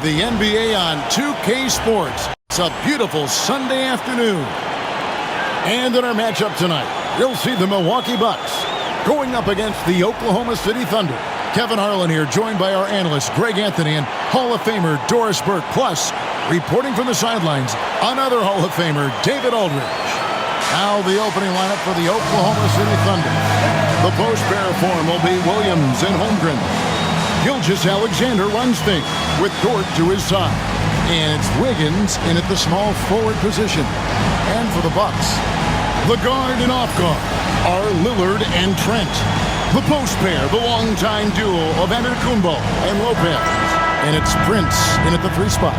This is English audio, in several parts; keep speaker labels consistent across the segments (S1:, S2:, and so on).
S1: The NBA on 2K Sports. It's a beautiful Sunday afternoon. And in our matchup tonight, you'll see the Milwaukee Bucks going up against the Oklahoma City Thunder. Kevin Harlan here, joined by our analyst Greg Anthony and Hall of Famer Doris Burke. Plus, reporting from the sidelines, another Hall of Famer, David Aldridge. Now the opening lineup for the Oklahoma City Thunder. The post-pair form will be Williams and Holmgren. Gilgeous-Alexander runs things with Dort to his side. And it's Wiggins in at the small forward position. And for the Bucks, the guard and off guard are Lillard and Trent. The post pair, the longtime duo of Antetokounmpo and Lopez. And it's Prince in at the 3 spot.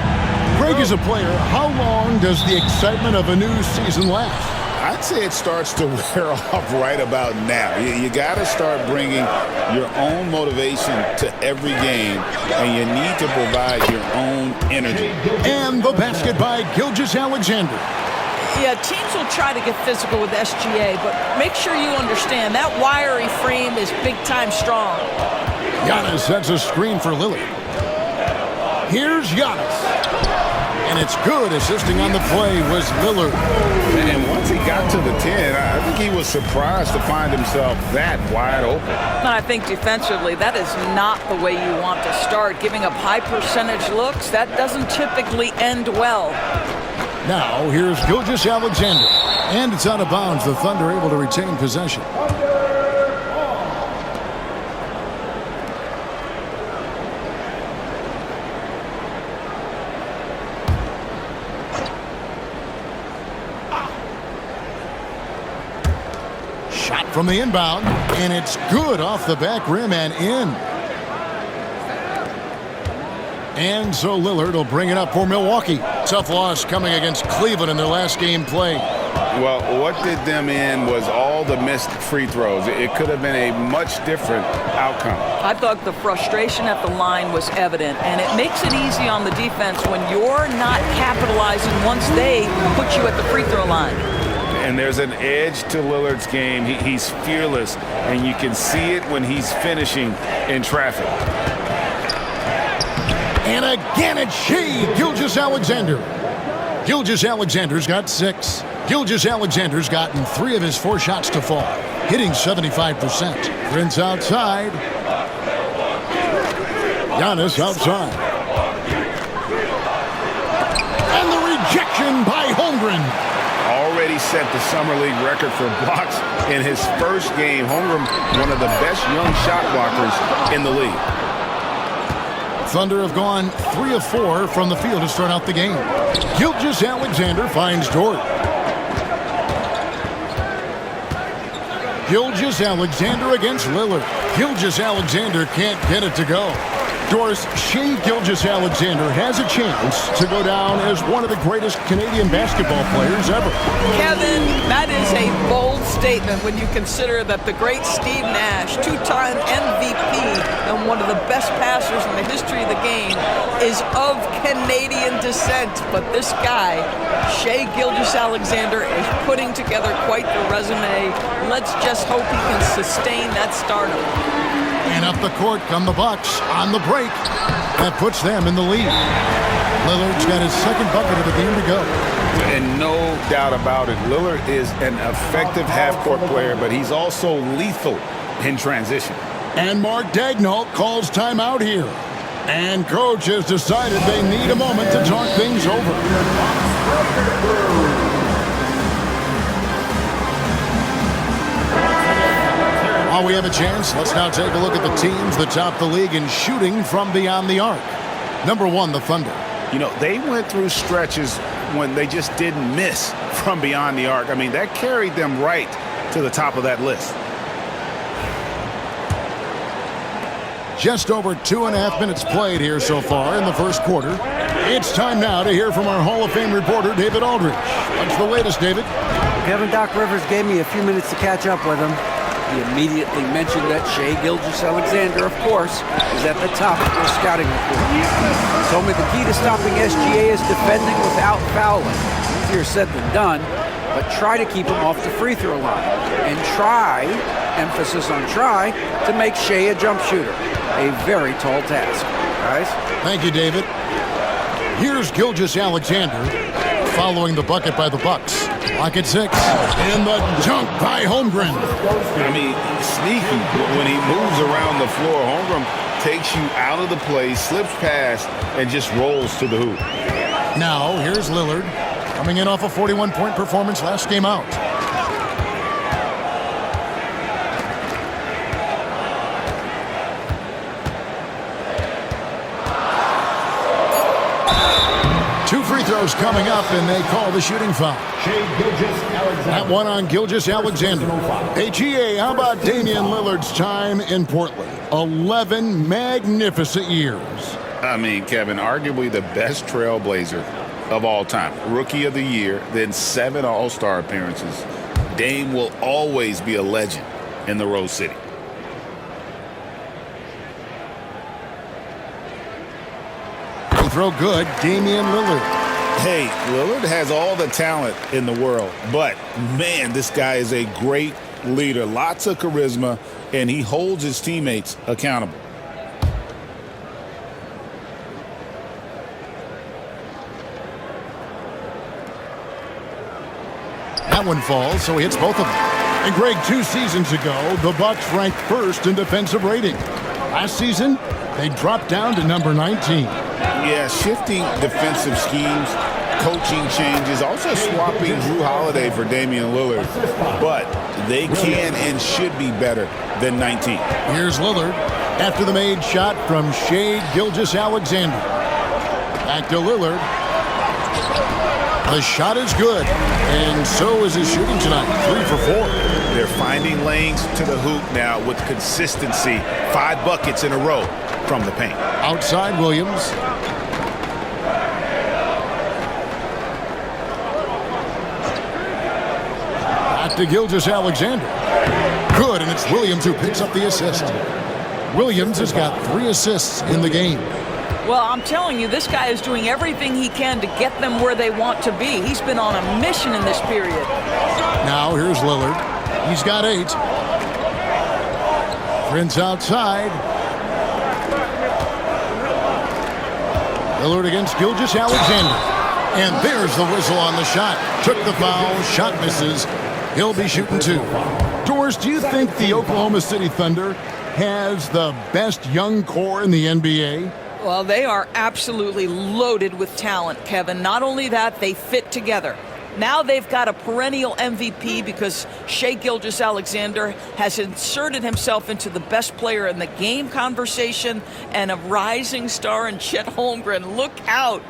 S1: Greg is a player. How long does the excitement of a new season last?
S2: I'd say it starts to wear off right about now. You got to start bringing your own motivation to every game, and you need to provide your own energy.
S1: And the basket by Gilgeous-Alexander.
S3: Yeah, teams will try to get physical with SGA, but make sure you understand that wiry frame is big-time strong.
S1: Giannis sets a screen for Lillard. Here's Giannis. And it's good. Assisting on the play was Lillard.
S2: And once he got to the 10, I think he was surprised to find himself that wide open.
S3: I think defensively, that is not the way you want to start. Giving up high percentage looks, that doesn't typically end well.
S1: Now, here's Gilgeous-Alexander. And it's out of bounds. The Thunder able to retain possession. Shot from the inbound. And it's good off the back rim and in. And so Lillard will bring it up for Milwaukee. Tough loss coming against Cleveland in their last game play.
S2: Well, what did them in was all the missed free throws. It could have been a much different outcome.
S3: I thought the frustration at the line was evident, and it makes it easy on the defense when you're not capitalizing once they put you at the free throw line.
S2: And there's an edge to Lillard's game. He's fearless, and you can see it when he's finishing in traffic.
S1: And again, it's Gilgeous-Alexander. Gilgeous-Alexander's got 6. Gilgeous-Alexander's gotten 3 of his 4 shots to fall, hitting 75%. Prince outside. Giannis outside. And the rejection by Holmgren.
S2: Already set the Summer League record for blocks in his first game. Holmgren, one of the best young shot blockers in the league.
S1: Thunder have gone 3 of 4 from the field to start out the game. Gilgeous-Alexander finds Dort. Gilgeous-Alexander against Lillard. Gilgeous-Alexander can't get it to go. Doris, Shea Gilgeous-Alexander has a chance to go down as one of the greatest Canadian basketball players ever.
S3: Kevin, that is a bold statement when you consider that the great Steve Nash, 2-time MVP and one of the best passers in the history of the game, is of Canadian descent. But this guy, Shea Gilgeous-Alexander, is putting together quite the resume. Let's just hope he can sustain that stardom.
S1: And up the court come the Bucks on the break. That puts them in the lead. Lillard's got his second bucket of the game to go.
S2: And no doubt about it, Lillard is an effective half-court player, but he's also lethal in transition.
S1: And Mark Daigneault calls timeout here. And coach has decided they need a moment to talk things over. While we have a chance, let's now take a look at the teams that top the league in shooting from beyond the arc. Number 1, the Thunder.
S2: You know, they went through stretches when they just didn't miss from beyond the arc. I mean, that carried them right to the top of that list.
S1: Just over 2.5 minutes played here so far in the first quarter. It's time now to hear from our Hall of Fame reporter, David Aldridge. What's the latest, David?
S4: Kevin Doc Rivers gave me a few minutes to catch up with him. He immediately mentioned that Shea Gilgeous-Alexander, of course, is at the top of their scouting report. He told me the key to stopping SGA is defending without fouling. Easier said than done, but try to keep him off the free throw line. And try, emphasis on try, to make Shea a jump shooter. A very tall task. guys.
S1: Thank you, David. Here's Gilgeous-Alexander following the bucket by the Bucks. Lock at 6. And the dunk by Holmgren.
S2: I mean, sneaky. When he moves around the floor, Holmgren takes you out of the play, slips past, and just rolls to the hoop.
S1: Now, here's Lillard coming in off a 41-point performance last game out. Two free throws coming up, and they call the shooting foul. That one on Gilgeous-Alexander. Hey, GA, how about Damian Lillard's time in Portland? 11 magnificent years.
S2: I mean, Kevin, arguably the best trailblazer of all time. Rookie of the year, then 7 All-Star appearances. Dame will always be a legend in the Rose City.
S1: Throw good, Damian Lillard.
S2: Hey, Lillard has all the talent in the world, but man, this guy is a great leader. Lots of charisma, and he holds his teammates accountable.
S1: That one falls, so he hits both of them. And Greg, 2 seasons ago, the Bucks ranked first in defensive rating. Last season, they dropped down to number 19.
S2: Yeah, shifting defensive schemes, coaching changes, also swapping Drew Holiday for Damian Lillard. But they can and should be better than 19.
S1: Here's Lillard after the made shot from Shai Gilgeous-Alexander. Back to Lillard. The shot is good, and so is his shooting tonight, 3 for 4.
S2: They're finding lanes to the hoop now with consistency. 5 buckets in a row from the paint.
S1: Outside Williams. Back to Gilgeous-Alexander. Good, and it's Williams who picks up the assist. Williams has got 3 assists in the game.
S3: Well, I'm telling you, this guy is doing everything he can to get them where they want to be. He's been on a mission in this period.
S1: Now here's Lillard. He's got 8. Prince outside. Lillard against Gilgeous-Alexander. And there's the whistle on the shot. Took the foul, shot misses. He'll be shooting 2. Doris, do you think the Oklahoma City Thunder has the best young core in the NBA?
S3: Well, they are absolutely loaded with talent, Kevin. Not only that, they fit together. Now they've got a perennial MVP because Shai Gilgeous-Alexander has inserted himself into the best player in the game conversation, and a rising star in Chet Holmgren. Look out.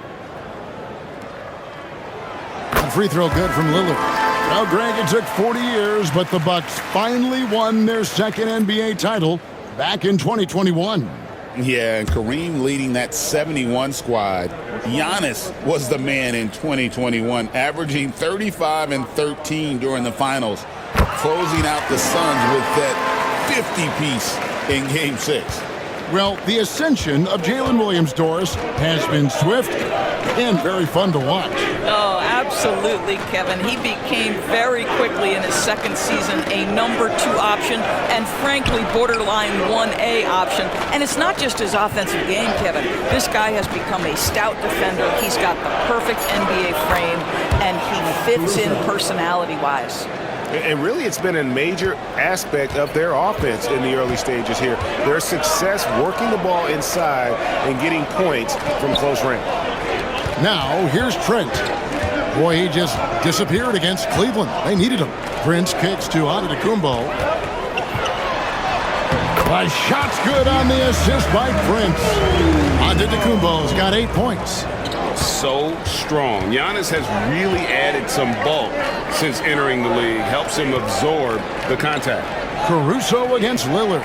S1: Free throw good from Lillard. Well, Greg, it took 40 years, but the Bucks finally won their second NBA title back in 2021.
S2: Yeah, and Kareem leading that 71 squad. Giannis was the man in 2021, averaging 35 and 13 during the finals, closing out the Suns with that 50-piece in Game 6.
S1: Well, the ascension of Jalen Williams, Doris, has been swift and very fun to watch.
S3: Oh, absolutely, Kevin. He became very quickly in his second season a number 2 option and, frankly, borderline 1A option. And it's not just his offensive game, Kevin. This guy has become a stout defender. He's got the perfect NBA frame, and he fits in personality-wise.
S5: And really, it's been a major aspect of their offense in the early stages here. Their success working the ball inside and getting points from close range.
S1: Now, here's Trent. Boy, he just disappeared against Cleveland. They needed him. Prince kicks to Antetokounmpo. A shot's good on the assist by Prince. Antetokounmpo's got 8 points.
S5: So strong. Giannis has really added some bulk since entering the league. Helps him absorb the contact.
S1: Caruso against Lillard.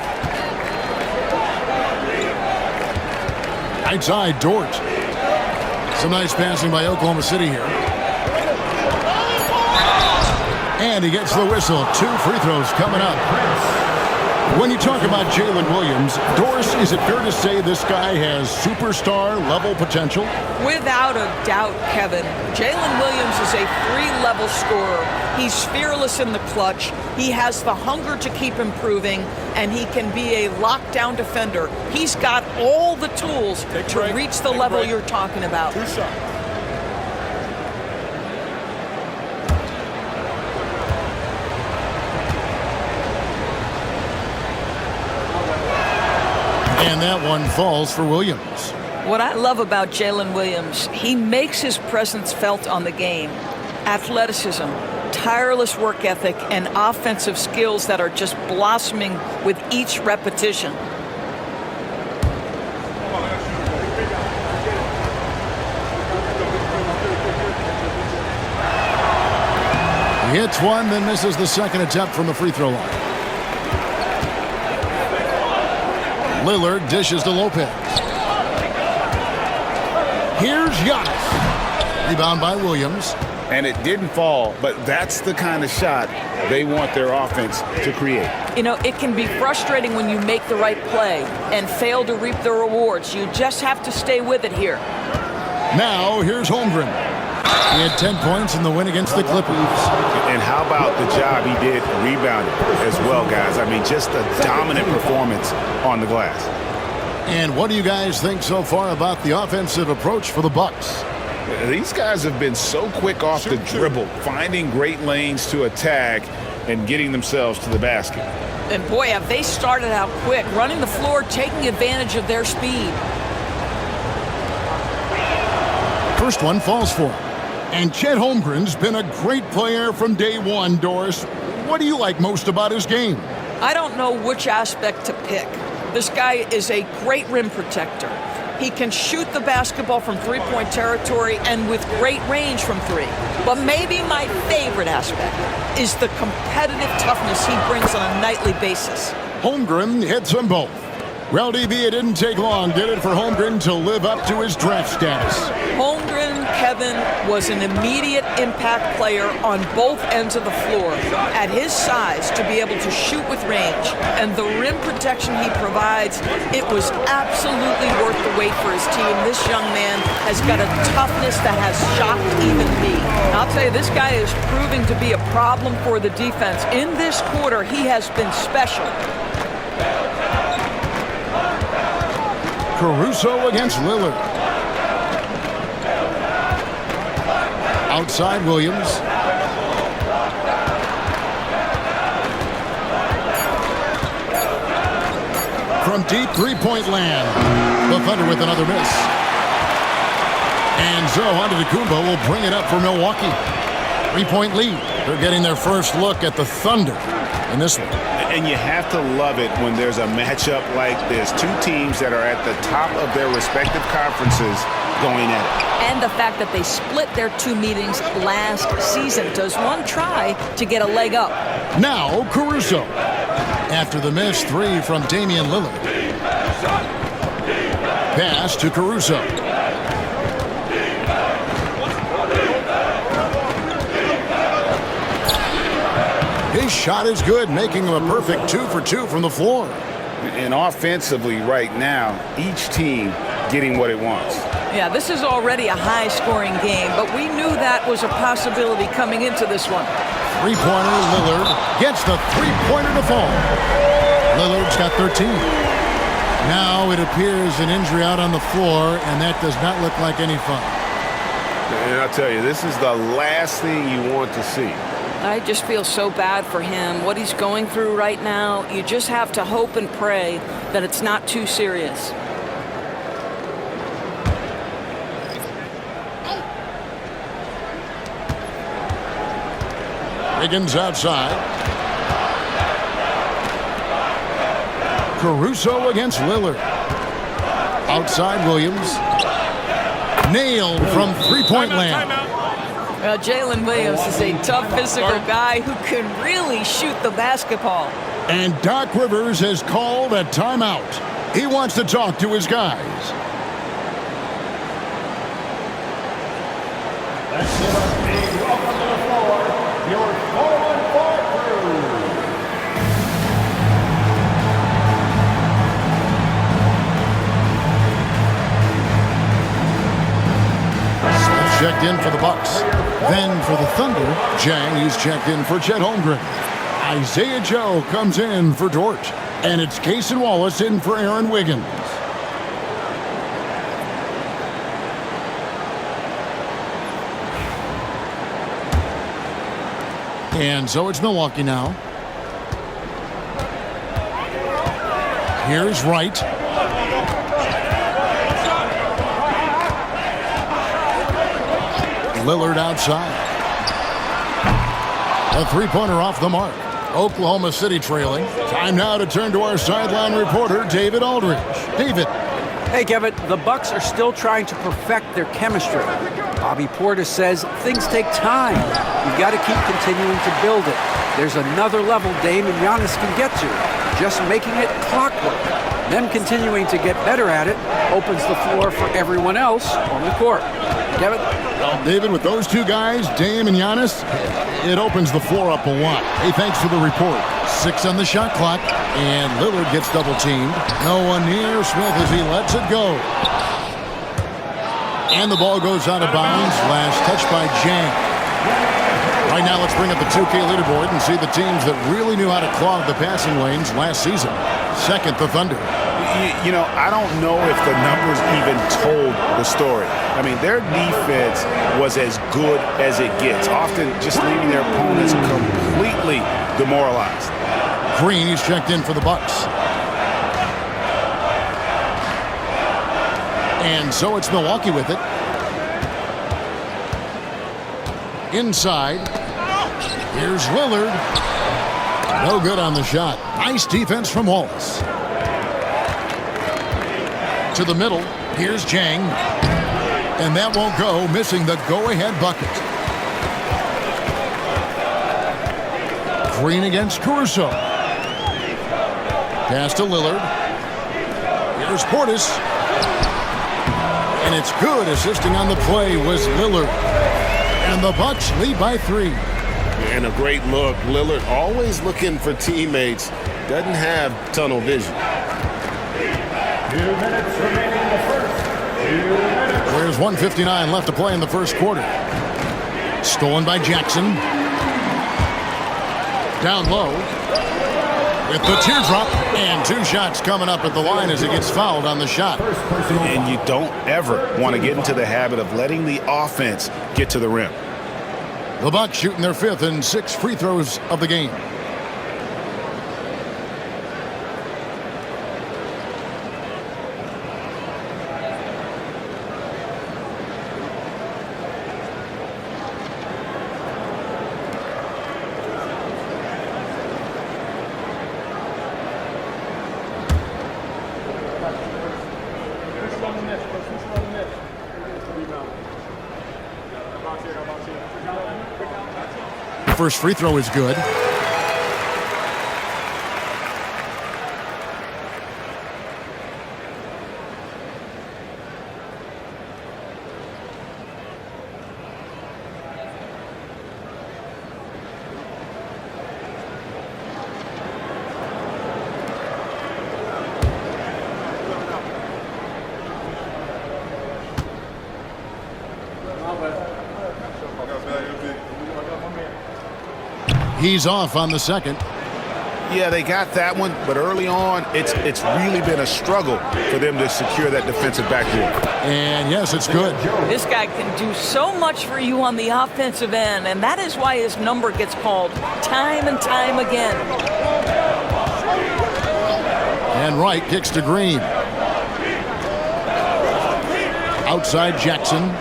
S1: Right side, Dort. Some nice passing by Oklahoma City here. And he gets the whistle. 2 free throws coming up. When you talk about Jalen Williams, Doris, is it fair to say this guy has superstar-level potential?
S3: Without a doubt, Kevin. Jalen Williams is a three-level scorer. He's fearless in the clutch. He has the hunger to keep improving, and he can be a lockdown defender. He's got all the tools to reach the level you're talking about.
S2: Two shots.
S1: And that one falls for Williams.
S3: What I love about Jalen Williams, he makes his presence felt on the game. Athleticism, tireless work ethic, and offensive skills that are just blossoming with each repetition.
S1: He hits one, then misses the second attempt from the free throw line. Lillard dishes to Lopez. Here's Giannis. Rebound by Williams.
S5: And it didn't fall, but that's the kind of shot they want their offense to create.
S3: You know, it can be frustrating when you make the right play and fail to reap the rewards. You just have to stay with it here.
S1: Now, here's Holmgren. He had 10 points in the win against the Clippers.
S5: And how about the job he did rebounding as well, guys? I mean, just a dominant performance on the glass.
S1: And what do you guys think so far about the offensive approach for the Bucks?
S5: These guys have been so quick off the dribble, finding great lanes to attack and getting themselves to the basket.
S3: And boy, have they started out quick, running the floor, taking advantage of their speed.
S1: First one falls for him. And Chet Holmgren's been a great player from day one, Doris. What do you like most about his game?
S3: I don't know which aspect to pick. This guy is a great rim protector. He can shoot the basketball from three-point territory and with great range from three. But maybe my favorite aspect is the competitive toughness he brings on a nightly basis.
S1: Holmgren hits them both. Well, DB, it didn't take long, did it, for Holmgren to live up to his draft status?
S3: Holmgren, Kevin, was an immediate impact player on both ends of the floor. At his size, to be able to shoot with range and the rim protection he provides, it was absolutely worth the wait for his team. This young man has got a toughness that has shocked even me. And I'll tell you, this guy is proving to be a problem for the defense. In this quarter, he has been special.
S1: Caruso against Lillard. Outside Williams. From deep three-point land. The Thunder with another miss. And Zoe Antetokounmpo will bring it up for Milwaukee. Three-point lead. They're getting their first look at the Thunder in this one.
S5: And you have to love it when there's a matchup like this. Two teams that are at the top of their respective conferences going at it.
S3: And the fact that they split their two meetings last season. Does one try to get a leg up?
S1: Now Caruso. After the missed three from Damian Lillard. Pass to Caruso. His shot is good, making him a perfect 2 for 2 from the floor.
S5: And offensively right now, each team getting what it wants.
S3: Yeah, this is already a high-scoring game, but we knew that was a possibility coming into this one.
S1: Three-pointer, Lillard gets the three-pointer to fall. Lillard's got 13. Now it appears an injury out on the floor, and that does not look like any fun.
S5: And I'll tell you, this is the last thing you want to see.
S3: I just feel so bad for him. What he's going through right now, you just have to hope and pray that it's not too serious.
S1: Wiggins outside. Caruso against Lillard. Outside Williams. Nailed from three-point land.
S3: Well, Jalen Williams is a tough physical guy who can really shoot the basketball.
S1: And Doc Rivers has called a timeout. He wants to talk to his guys. Let's give us a welcome to the floor, your 4-on-4 crew. checked in for the Bucks. Then for the Thunder, Jang, he's checked in for Chet Holmgren. Isaiah Joe comes in for Dort. And it's Cason Wallace in for Aaron Wiggins. And so it's Milwaukee now. Here's Wright. Lillard outside. A three-pointer off the mark. Oklahoma City trailing. Time now to turn to our sideline reporter, David Aldridge. David.
S4: Hey, Kevin, the Bucks are still trying to perfect their chemistry. Bobby Portis says things take time. You've got to keep continuing to build it. There's another level Dame and Giannis can get to. Just making it clockwork. Them continuing to get better at it opens the floor for everyone else on the court. Kevin?
S1: Well, David, with those two guys, Dame and Giannis, it opens the floor up a lot. Hey, thanks for the report. 6 on the shot clock, and Lillard gets double-teamed. No one near Smith as he lets it go. And the ball goes out of bounds. Last touch by Jang. Right now, let's bring up the 2K leaderboard and see the teams that really knew how to clog the passing lanes last season. Second, the Thunder.
S5: You know, I don't know if the numbers even told the story. I mean, their defense was as good as it gets, often just leaving their opponents completely demoralized.
S1: Green, he's checked in for the Bucks. And so it's Milwaukee with it. Inside. Here's Lillard. No good on the shot. Nice defense from Wallace. To the middle. Here's Jang. And that won't go, missing the go-ahead bucket. Green against Caruso. Pass to Lillard. Here's Portis. And it's good. Assisting on the play was Lillard. And the Bucks lead by 3.
S5: And a great look. Lillard always looking for teammates. Doesn't have tunnel vision.
S1: 2 minutes remaining in the first. 2 minutes. There's 1:59 left to play in the first quarter. Stolen by Jackson. Down low. With the teardrop. And 2 shots coming up at the line as he gets fouled on the shot.
S5: And you don't ever want to get into the habit of letting the offense get to the rim.
S1: The Bucks shooting their 5th and 6th free throws of the game. First free throw is good. He's off on the second.
S5: Yeah, they got that one, but early on, it's really been a struggle for them to secure that defensive backboard.
S1: And yes, it's good.
S3: This guy can do so much for you on the offensive end, and that is why his number gets called time and time again.
S1: And Wright kicks to Green. Outside Jackson.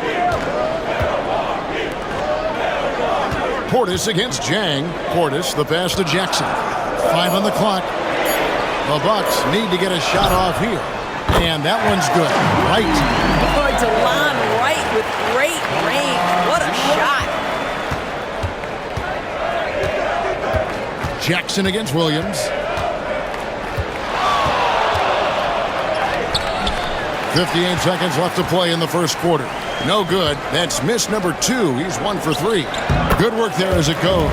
S1: Portis against Jang. Portis, the pass to Jackson. 5 on the clock. The Bucks need to get a shot off here. And that one's good. Right.
S3: Boy, DeLon Wright with great range. What a shot.
S1: Jackson against Williams. 58 seconds left to play in the first quarter. No good. That's miss number 2. He's 1 for 3. Good work there as it goes.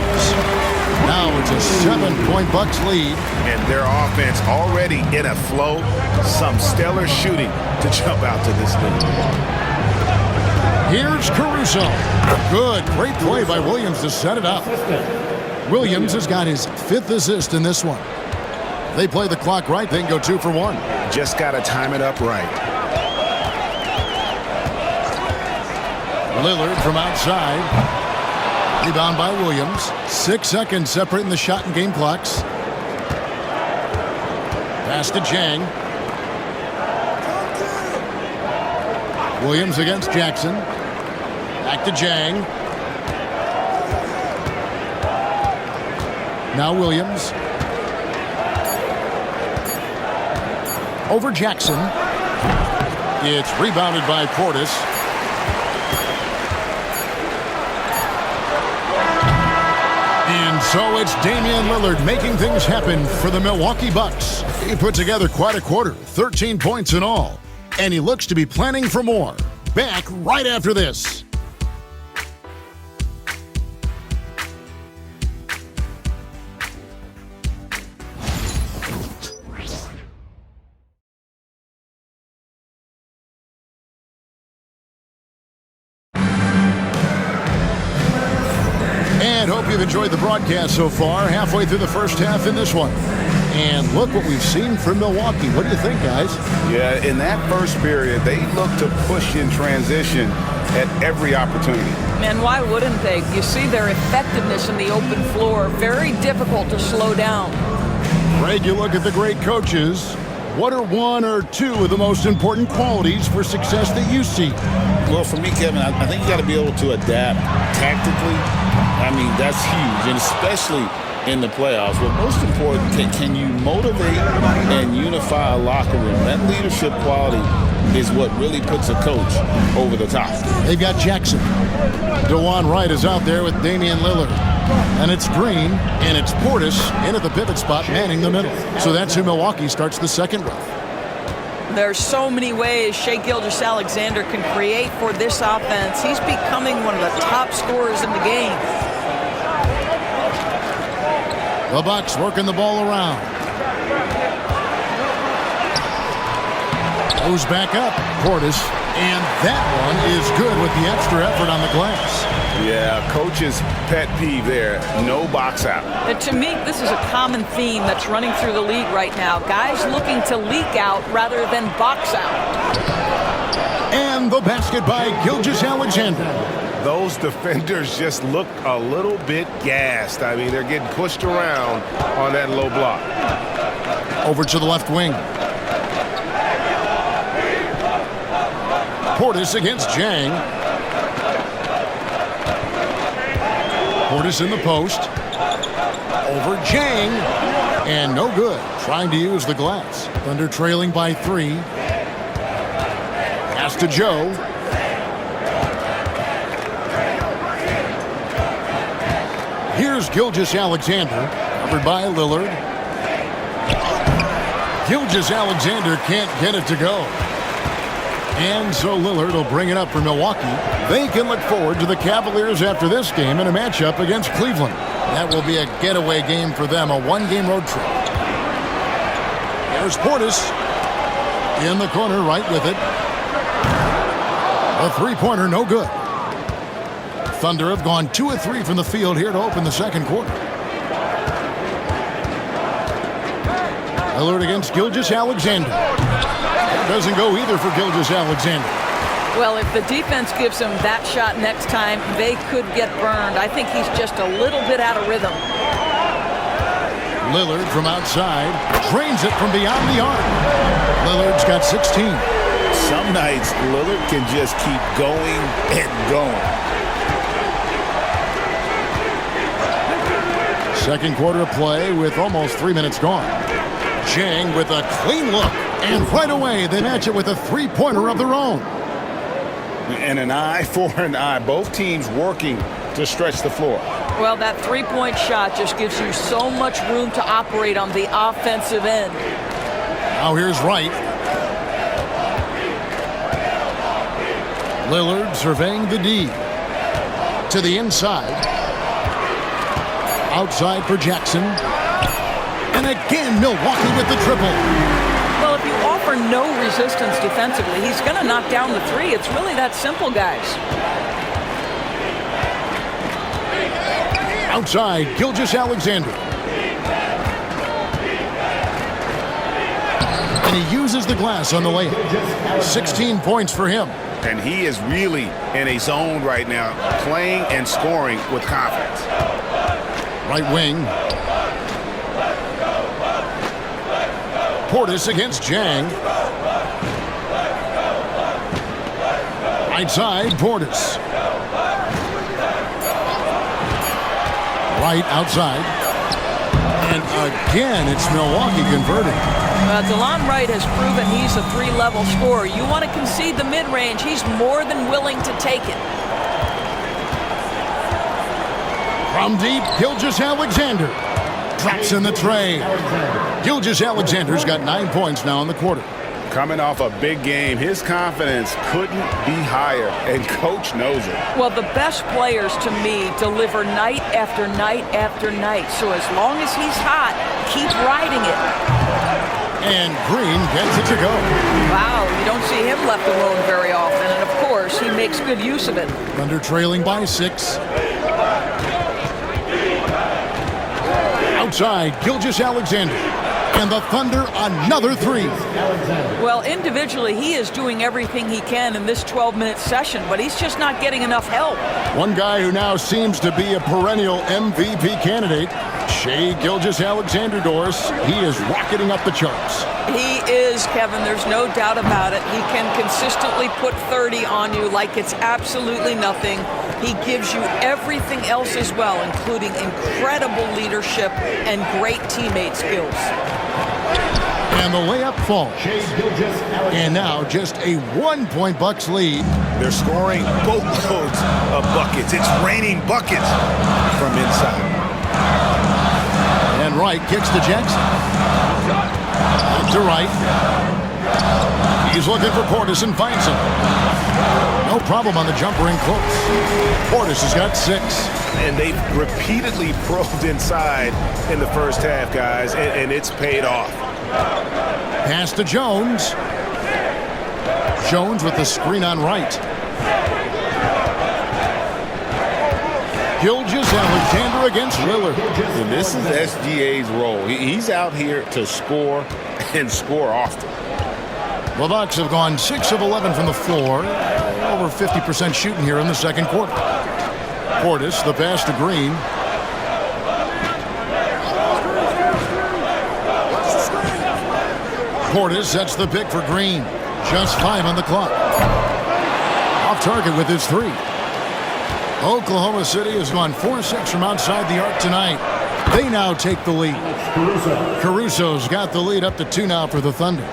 S1: Now it's a 7-point Bucks lead.
S5: And their offense already in a flow. Some stellar shooting to jump out to this lead.
S1: Here's Caruso. Good. Great play by Williams to set it up. Williams has got his 5th assist in this one. They play the clock right. They can go 2 for 1.
S5: Just got to time it up right.
S1: Lillard from outside. Rebound by Williams. 6 seconds separating the shot and game clocks. Pass to Jang. Williams against Jackson. Back to Jang. Now Williams. Over Jackson. It's rebounded by Portis. And so it's Damian Lillard making things happen for the Milwaukee Bucks. He put together quite a quarter, 13 points in all. And he looks to be planning for more. Back right after this. And hope you've enjoyed the broadcast so far. Halfway through the first half in this one. And look what we've seen from Milwaukee. What do you think, guys?
S5: Yeah, in that first period, they looked to push in transition at every opportunity.
S3: Man, why wouldn't they? You see their effectiveness in the open floor. Very difficult to slow down.
S1: Greg, you look at the great coaches. What are 1 or 2 of the most important qualities for success that you see?
S2: Well, for me, Kevin, I think you got to be able to adapt tactically. I mean, that's huge, and especially in the playoffs. But most important, can you motivate and unify a locker room? That leadership quality is what really puts a coach over the top.
S1: They've got Jackson. DeJuan Wright is out there with Damian Lillard. And it's Green, and it's Portis in at the pivot spot, manning the middle. So that's who Milwaukee starts the second with.
S3: There's so many ways Shai Gilgeous-Alexander can create for this offense. He's becoming one of the top scorers in the game.
S1: The Bucks working the ball around. Goes back up, Portis. And that one is good with the extra effort on the glass.
S5: Yeah, coach's pet peeve there. No box out.
S3: And to me, this is a common theme that's running through the league right now. Guys looking to leak out rather than box out.
S1: And the basket by Gilgeous-Alexander.
S5: Those defenders just look a little bit gassed. I mean, they're getting pushed around on that low block.
S1: Over to the left wing. Portis against Jang. Portis in the post. Over Jang. And no good. Trying to use the glass. Thunder trailing by 3. Pass to Joe. Here's Gilgeous-Alexander. Covered by Lillard. Gilgeous-Alexander can't get it to go. And so Lillard will bring it up for Milwaukee. They can look forward to the Cavaliers after this game in a matchup against Cleveland. That will be a getaway game for them, a 1-game road trip. There's Portis in the corner, right with it. A three-pointer, no good. Thunder have gone 2 of 3 from the field here to open the second quarter. Lillard against Gilgeous-Alexander. Doesn't go either for Gilgeous-Alexander.
S3: Well, if the defense gives him that shot next time, they could get burned. I think he's just a little bit out of rhythm.
S1: Lillard from outside drains it from beyond the arc. Lillard's got 16.
S2: Some nights, Lillard can just keep going and going.
S1: Second quarter of play with almost 3 minutes gone. Jang with a clean look. And right away, they match it with a three-pointer of their own.
S5: And an eye for an eye. Both teams working to stretch the floor.
S3: Well, that three-point shot just gives you so much room to operate on the offensive end.
S1: Now here's Wright. Lillard surveying the D. To the inside. Outside for Jackson. And again, Milwaukee with the triple.
S3: Well, if you offer offer no resistance defensively. He's going to knock down the three. It's really that simple, guys.
S1: Outside, Gilgeous-Alexander. And he uses the glass on the layup. 16 points for him.
S5: And he is really in a zone right now, playing and scoring with confidence.
S1: Right wing. Portis against Jang. Right side, Portis. Right outside. And again, it's Milwaukee converting.
S3: DeLon Wright has proven he's a three-level scorer. You want to concede the mid-range, he's more than willing to take it.
S1: From deep, Gilgeous-Alexander drops in the tray. Gilgeous-Alexander's got 9 points now in the quarter.
S5: Coming off a big game, his confidence couldn't be higher, and coach knows it.
S3: Well, the best players to me deliver night after night after night. So as long as he's hot, keep riding it.
S1: And Green gets it to go.
S3: Wow, you don't see him left alone very often. And of course, he makes good use of it.
S1: Thunder trailing by 6. Outside, Gilgeous-Alexander. And the Thunder, another three.
S3: Well, individually, he is doing everything he can in this 12-minute session, but he's just not getting enough help.
S1: One guy who now seems to be a perennial MVP candidate, Shai Gilgeous-Alexander, Doris. He is rocketing up the charts.
S3: He is, Kevin. There's no doubt about it. He can consistently put 30 on you like it's absolutely nothing. He gives you everything else as well, including incredible leadership and great teammate skills.
S1: And the layup falls. And now just a 1-point Bucks lead.
S5: They're scoring boatloads of buckets. It's raining buckets from inside.
S1: And Wright kicks to Jackson. To Wright. He's looking for Portis and finds him. No problem on the jumper in close. Portis has got 6.
S5: And they've repeatedly probed inside in the first half, guys, and it's paid off.
S1: Pass to Jones. Jones with the screen on Wright. Gilgeous-Alexander against Lillard.
S2: And this is SGA's role. He's out here to score and score often.
S1: The Bucks have gone 6 of 11 from the floor. Over 50% shooting here in the second quarter. Portis, the pass to Green. Portis sets the pick for Green. Just 5 on the clock. Off target with his 3. Oklahoma City has gone 4-6 from outside the arc tonight. They now take the lead. Caruso's got the lead up to 2 now for the Thunder.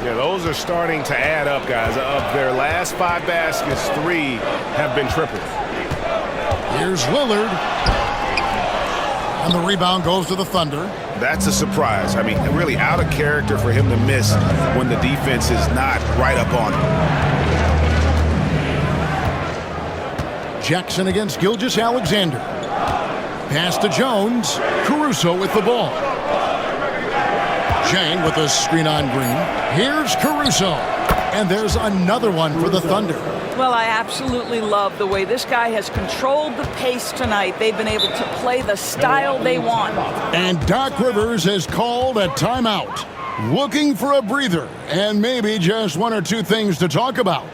S5: Yeah, those are starting to add up, guys. Of their last 5 baskets, 3 have been triples.
S1: Here's Lillard. And the rebound goes to the Thunder.
S5: That's a surprise. I mean, really out of character for him to miss when the defense is not right up on him.
S1: Jackson against Gilgeous-Alexander. Pass to Jones. Caruso with the ball. Jang with a screen on Green. Here's Caruso. And there's another one for the Thunder.
S3: Well, I absolutely love the way this guy has controlled the pace tonight. They've been able to play the style they want.
S1: And Doc Rivers has called a timeout. Looking for a breather and maybe just 1 or 2 things to talk about.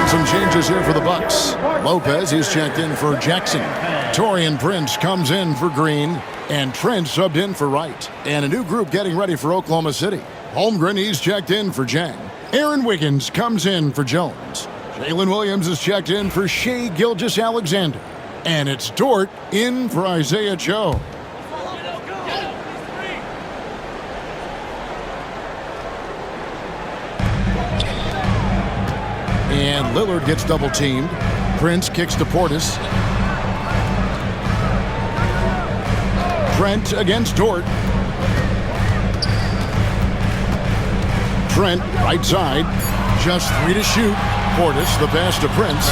S1: Some changes here for the Bucks. Lopez is checked in for Jackson. Taurean Prince comes in for Green. And Trent subbed in for Wright. And a new group getting ready for Oklahoma City. Holmgren, he's checked in for Jang. Aaron Wiggins comes in for Jones. Jalen Williams is checked in for Shai Gilgeous-Alexander. And it's Dort in for Isaiah Joe. And Lillard gets double-teamed. Prince kicks to Portis. Trent against Dort. Trent, right side. Just 3 to shoot. Portis, the pass to Prince.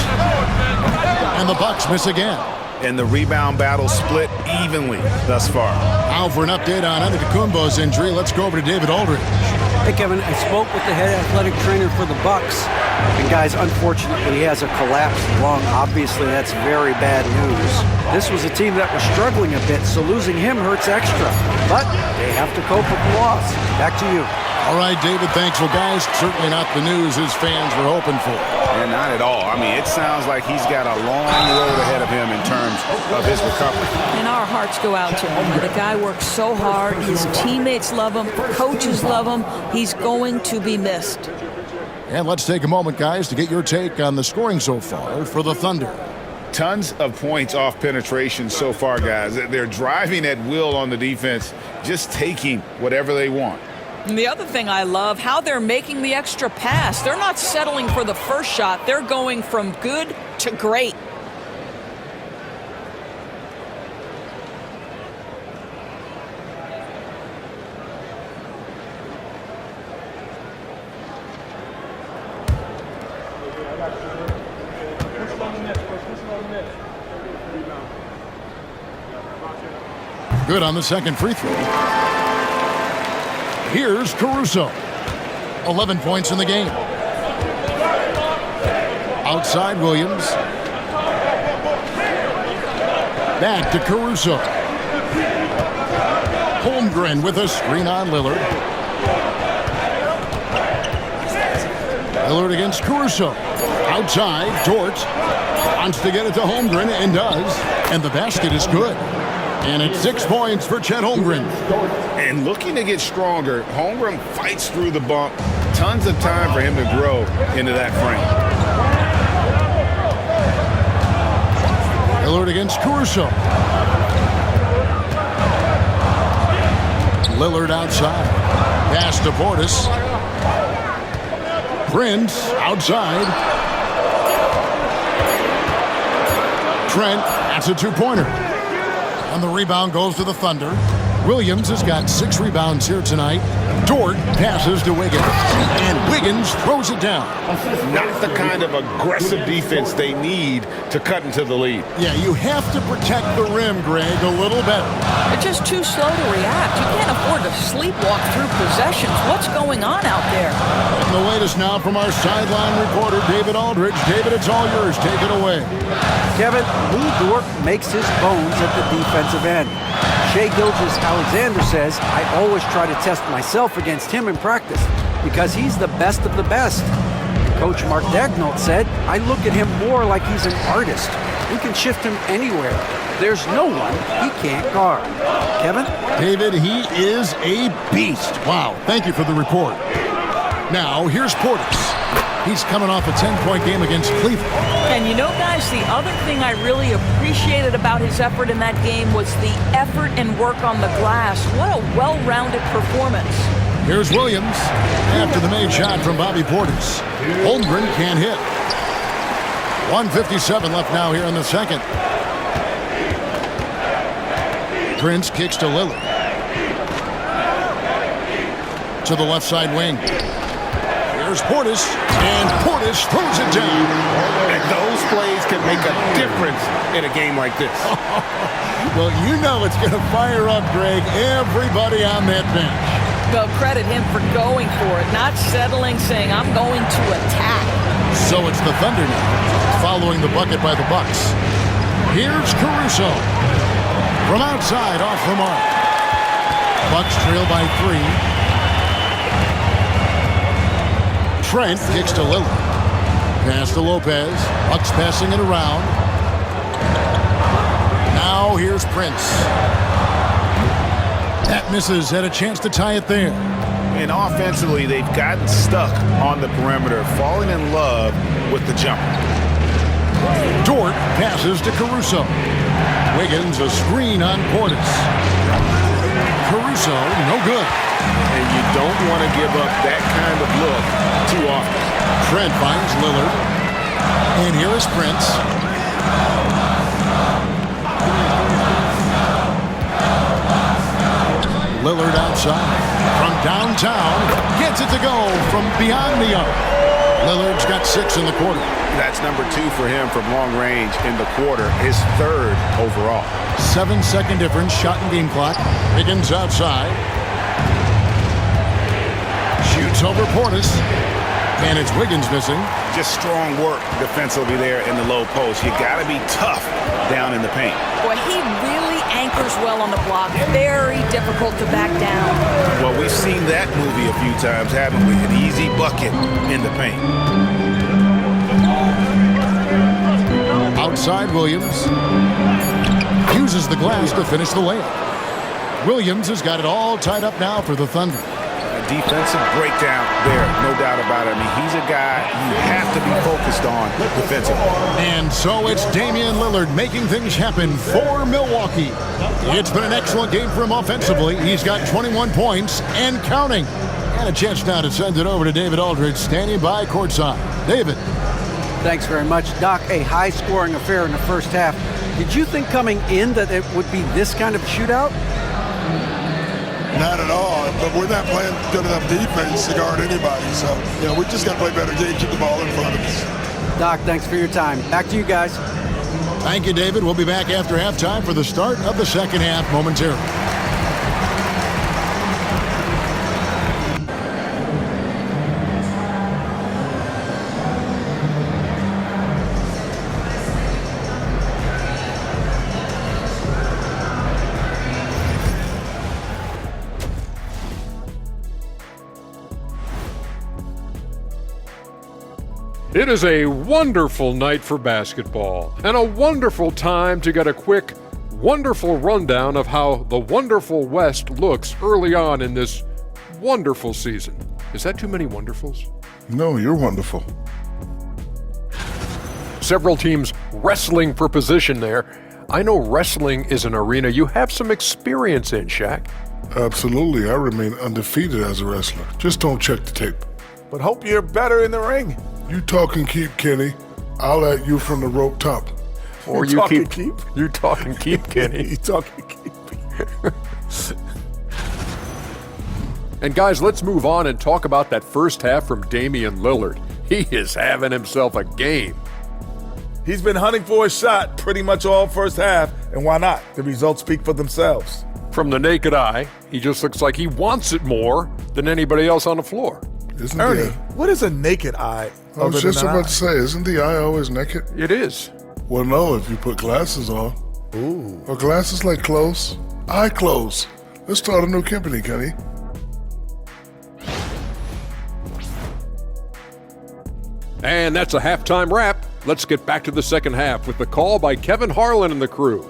S1: And the Bucks miss again.
S5: And the rebound battle split evenly thus far.
S1: Now for an update on Antetokounmpo's injury, let's go over to David Aldridge.
S4: Hey, Kevin, I spoke with the head athletic trainer for the Bucks. And, guys, unfortunately, he has a collapsed lung. Obviously, that's very bad news. This was a team that was struggling a bit, so losing him hurts extra. But they have to cope with the loss. Back to you.
S1: All right, David, thanks. Well, guys, certainly not the news his fans were hoping for.
S5: And not at all. I mean, it sounds like he's got a long road ahead of him in terms of his recovery.
S6: And our hearts go out to him. The guy works so hard. His teammates love him. Coaches love him. He's going to be missed.
S1: And let's take a moment, guys, to get your take on the scoring so far for the Thunder.
S5: Tons of points off penetration so far, guys. They're driving at will on the defense, just taking whatever they want.
S3: And the other thing I love, how they're making the extra pass. They're not settling for the first shot. They're going from good to great.
S1: Good on the second free throw. Here's Caruso. 11 points in the game. Outside Williams. Back to Caruso. Holmgren with a screen on Lillard. Lillard against Caruso. Outside, Dort wants to get it to Holmgren and does. And the basket is good. And it's 6 points for Chet Holmgren.
S5: And looking to get stronger, Holmgren fights through the bump. Tons of time for him to grow into that frame.
S1: Lillard against Caruso. Lillard outside. Pass to Portis. Prince outside. Trent, that's a two-pointer. And the rebound goes to the Thunder. Williams has got 6 rebounds here tonight. Dort passes to Wiggins. And Wiggins throws it down.
S5: Not the kind of aggressive defense they need to cut into the lead.
S1: Yeah, you have to protect the rim, Greg, a little better.
S3: They're just too slow to react. You can't afford to sleepwalk through possessions. What's going on out there?
S1: And the latest now from our sideline reporter, David Aldridge. David, it's all yours. Take it away.
S4: Kevin, Lou Dort makes his bones at the defensive end. Shai Gilgeous-Alexander says, I always try to test myself against him in practice because he's the best of the best. Coach Mark Daigneault said, I look at him more like he's an artist. We can shift him anywhere. There's no one he can't guard. Kevin?
S1: David, he is a beast. Wow, thank you for the report. Now, here's Portis. He's coming off a 10-point game against Cleveland.
S6: And you know, guys, the other thing I really appreciated about his effort in that game was the effort and work on the glass. What a well-rounded performance.
S1: Here's Williams after the made shot from Bobby Portis. Holmgren can't hit. 1:57 left now here in the second. Prince kicks to Lillard. To the left side wing. Here's Portis, and Portis throws it down.
S5: And those plays can make a difference in a game like this.
S1: Well, you know it's going to fire up, Greg, everybody on that bench.
S3: Well, credit him for going for it, not settling, saying, I'm going to attack.
S1: So it's the Thunder now, following the bucket by the Bucks. Here's Caruso. From outside, off the mark. Bucks trail by 3. Trent kicks to Lillard. Pass to Lopez. Bucks passing it around. Now here's Prince. That misses. Had a chance to tie it there.
S5: And offensively, they've gotten stuck on the perimeter, falling in love with the jump.
S1: Dort passes to Caruso. Wiggins a screen on Portis. Caruso, no good.
S5: And you don't want to give up that kind of look too often.
S1: Trent finds Lillard. And here is Prince. Lillard outside. From downtown, gets it to go from beyond the arc. Lillard's got 6 in the quarter.
S5: That's number 2 for him from long range in the quarter, his 3rd overall.
S1: 7-second difference, shot and game clock. Wiggins outside. Shoots over Portis. And it's Wiggins missing.
S5: Just strong work defensively there in the low post. You got to be tough down in the paint.
S6: Boy, he really anchors well on the block. Very difficult to back down.
S5: Well, we've seen that movie a few times, haven't we? An easy bucket in the paint.
S1: Outside Williams. Uses the glass to finish the layup. Williams has got it all tied up now for the Thunder.
S5: Defensive breakdown there, no doubt about it. I mean, he's a guy you have to be focused on defensively.
S1: And so it's Damian Lillard making things happen for Milwaukee. It's been an excellent game for him offensively. He's got 21 points and counting. And a chance now to send it over to David Aldridge, standing by courtside. David.
S4: Thanks very much, Doc. A high-scoring affair in the first half. Did you think coming in that it would be this kind of a shootout?
S7: Not at all, but we're not playing good enough defense to guard anybody. So, we just got to play better game, keep the ball in front of us.
S4: Doc, thanks for your time. Back to you guys.
S1: Thank you, David. We'll be back after halftime for the start of the second half momentarily.
S8: It is a wonderful night for basketball and a wonderful time to get a quick, wonderful rundown of how the wonderful West looks early on in this wonderful season. Is that too many wonderfuls?
S7: No, you're wonderful.
S8: Several teams wrestling for position there. I know wrestling is an arena you have some experience in, Shaq.
S7: Absolutely. I remain undefeated as a wrestler. Just don't check the tape.
S9: But hope you're better in the ring.
S7: You talk and keep, Kenny. I'll at you from the rope top.
S8: Or you talk and keep. You talk and keep, Kenny.
S9: You talk and keep.
S8: And guys, let's move on and talk about that first half from Damian Lillard. He is having himself a game.
S9: He's been hunting for a shot pretty much all first half, and why not? The results speak for themselves.
S8: From the naked eye, he just looks like he wants it more than anybody else on the floor.
S7: Isn't
S9: Ernie, what is a naked eye?
S7: I was just about to say, isn't the eye always naked?
S8: It is.
S7: Well, no, if you put glasses on.
S9: Ooh.
S7: Are glasses like clothes? Eye clothes. Let's start a new company, Kenny.
S8: And that's a halftime wrap. Let's get back to the second half with the call by Kevin Harlan and the crew.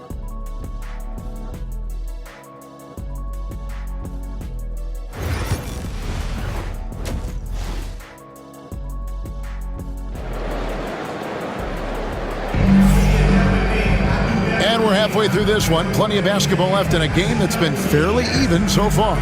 S1: And we're halfway through this one. Plenty of basketball left in a game that's been fairly even so far.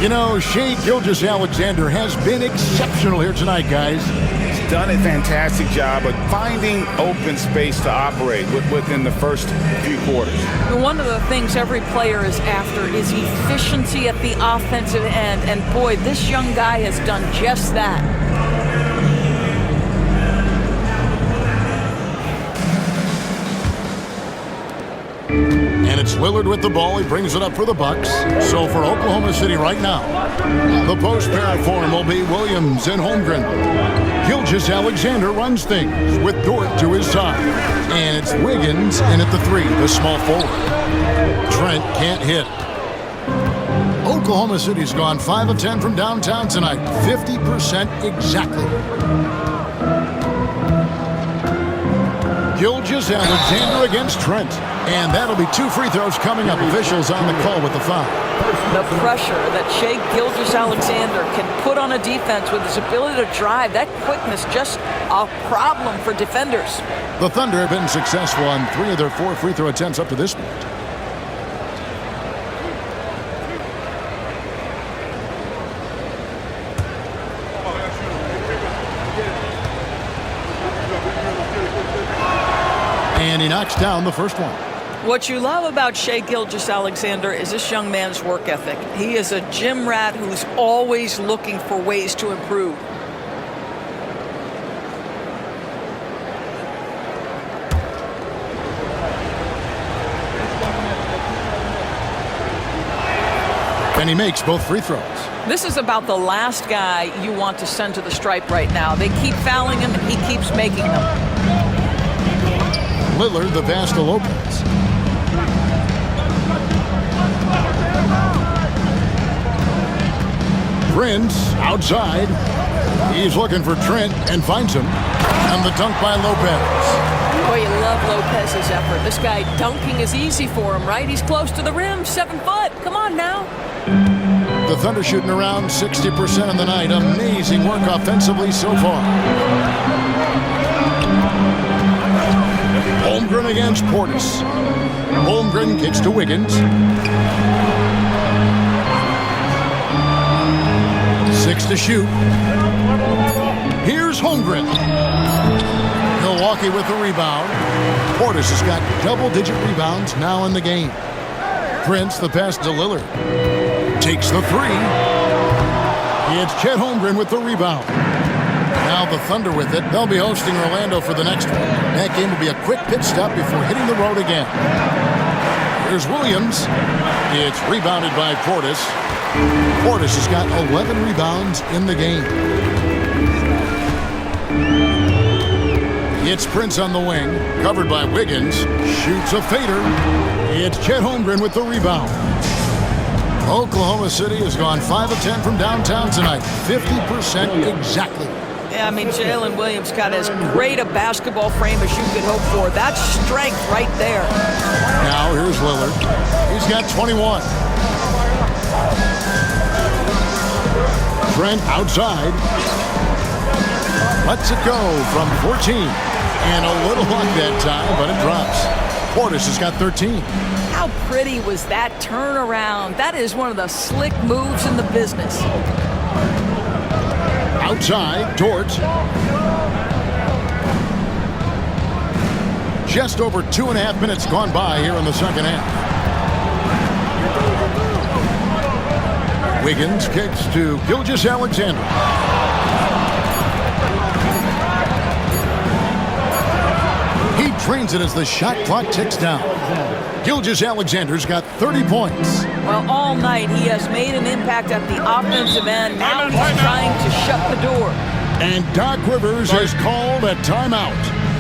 S1: You know, Shai Gilgeous-Alexander has been exceptional here tonight, guys.
S2: He's done a fantastic job of finding open space to operate within the first few quarters.
S6: One of the things every player is after is efficiency at the offensive end. And boy, this young guy has done just that.
S1: And it's Lillard with the ball. He brings it up for the Bucks. So for Oklahoma City right now, the post pair for him will be Williams and Holmgren. Gilgeous-Alexander runs things with Dort to his side. And it's Wiggins in at the 3, the small forward. Trent can't hit. Oklahoma City's gone 5 of 10 from downtown tonight. 50% exactly. Gilgeous-Alexander against Trent. And that'll be 2 free throws coming up. Officials on the call with the foul.
S6: The pressure that Shai Gilgeous-Alexander can put on a defense with his ability to drive, that quickness, just a problem for defenders.
S1: The Thunder have been successful on 3 of their 4 free throw attempts up to this point. And he knocks down the first one.
S3: What you love about Shai Gilgeous-Alexander is this young man's work ethic. He is a gym rat who's always looking for ways to improve.
S1: And he makes both free throws.
S3: This is about the last guy you want to send to the stripe right now. They keep fouling him, and he keeps making them.
S1: Lillard, the pass to Lopez. Prince outside. He's looking for Trent and finds him. And the dunk by Lopez.
S6: Boy, you love Lopez's effort. This guy dunking is easy for him, right? He's close to the rim, 7 foot. Come on now.
S1: The Thunder shooting around 60% of the night. Amazing work offensively so far. Holmgren against Portis. Holmgren kicks to Wiggins. 6 to shoot. Here's Holmgren. Milwaukee with the rebound. Portis has got double-digit rebounds now in the game. Prince, the pass to Lillard. Takes the three. It's Chet Holmgren with the rebound. Now the Thunder with it. They'll be hosting Orlando for the next one. That game will be a quick pit stop before hitting the road again. Here's Williams. It's rebounded by Portis. Portis has got 11 rebounds in the game. It's Prince on the wing, covered by Wiggins. Shoots a fader. It's Chet Holmgren with the rebound. Oklahoma City has gone 5 of 10 from downtown tonight. 50% exactly.
S3: Yeah, I mean, Jalen Williams got as great a basketball frame as you could hope for. That's strength right there.
S1: Now here's Lillard. He's got 21. Trent outside. Lets it go from 14. And a little luck that time, but it drops. Portis has got 13.
S6: How pretty was that turnaround? That is one of the slick moves in the business.
S1: Outside, Dort. Just over 2.5 minutes gone by here in the second half. Wiggins kicks to Gilgeous-Alexander. He trains it as the shot clock ticks down. Gilgeous-Alexander's got 30 points.
S6: Well, all night he has made an impact at the offensive end. Now he's trying to shut the door.
S1: And Doc Rivers has called a timeout.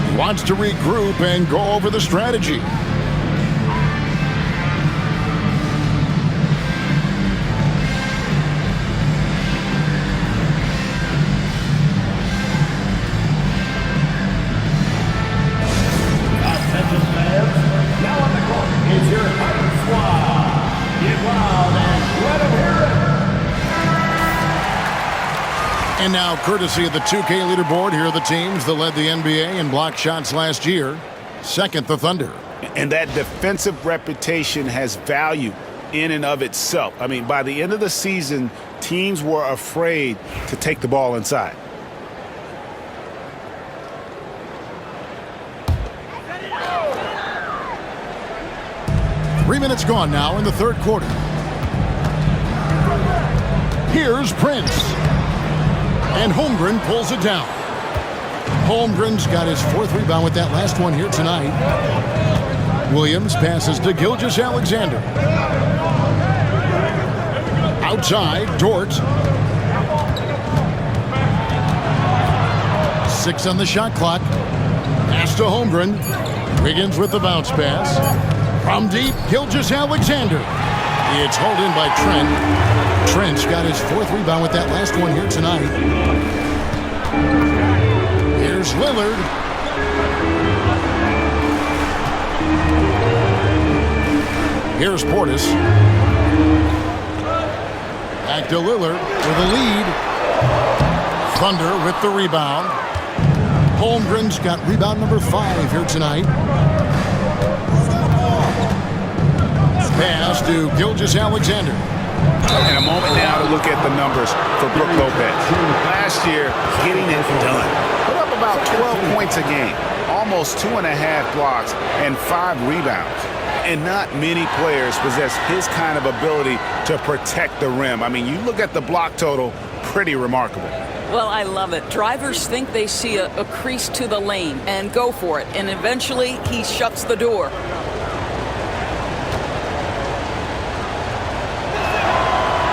S1: He wants to regroup and go over the strategy. And now, courtesy of the 2K leaderboard, here are the teams that led the NBA in block shots last year. Second, the Thunder.
S5: And that defensive reputation has value in and of itself. I mean, by the end of the season, teams were afraid to take the ball inside.
S1: Three minutes gone now in the third quarter. Here's Prince. And Holmgren pulls it down. Holmgren's got his 4th rebound with that last one here tonight. Williams passes to Gilgeous-Alexander. Outside, Dort. 6 on the shot clock. Pass to Holmgren. Wiggins with the bounce pass. From deep, Gilgeous-Alexander. It's hauled in by Trent. Trent's got his 4th rebound with that last one here tonight. Here's Lillard. Here's Portis. Back to Lillard with a lead. Thunder with the rebound. Holmgren's got rebound number 5 here tonight. Pass to Gilgeous-Alexander.
S5: And a moment now to look at the numbers for Brook Lopez. Last year, getting it done. Put up about 12 points a game, almost 2.5 blocks, and 5 rebounds. And not many players possess his kind of ability to protect the rim. I mean, you look at the block total, pretty remarkable.
S6: Well, I love it. Drivers think they see a crease to the lane and go for it. And eventually, he shuts the door.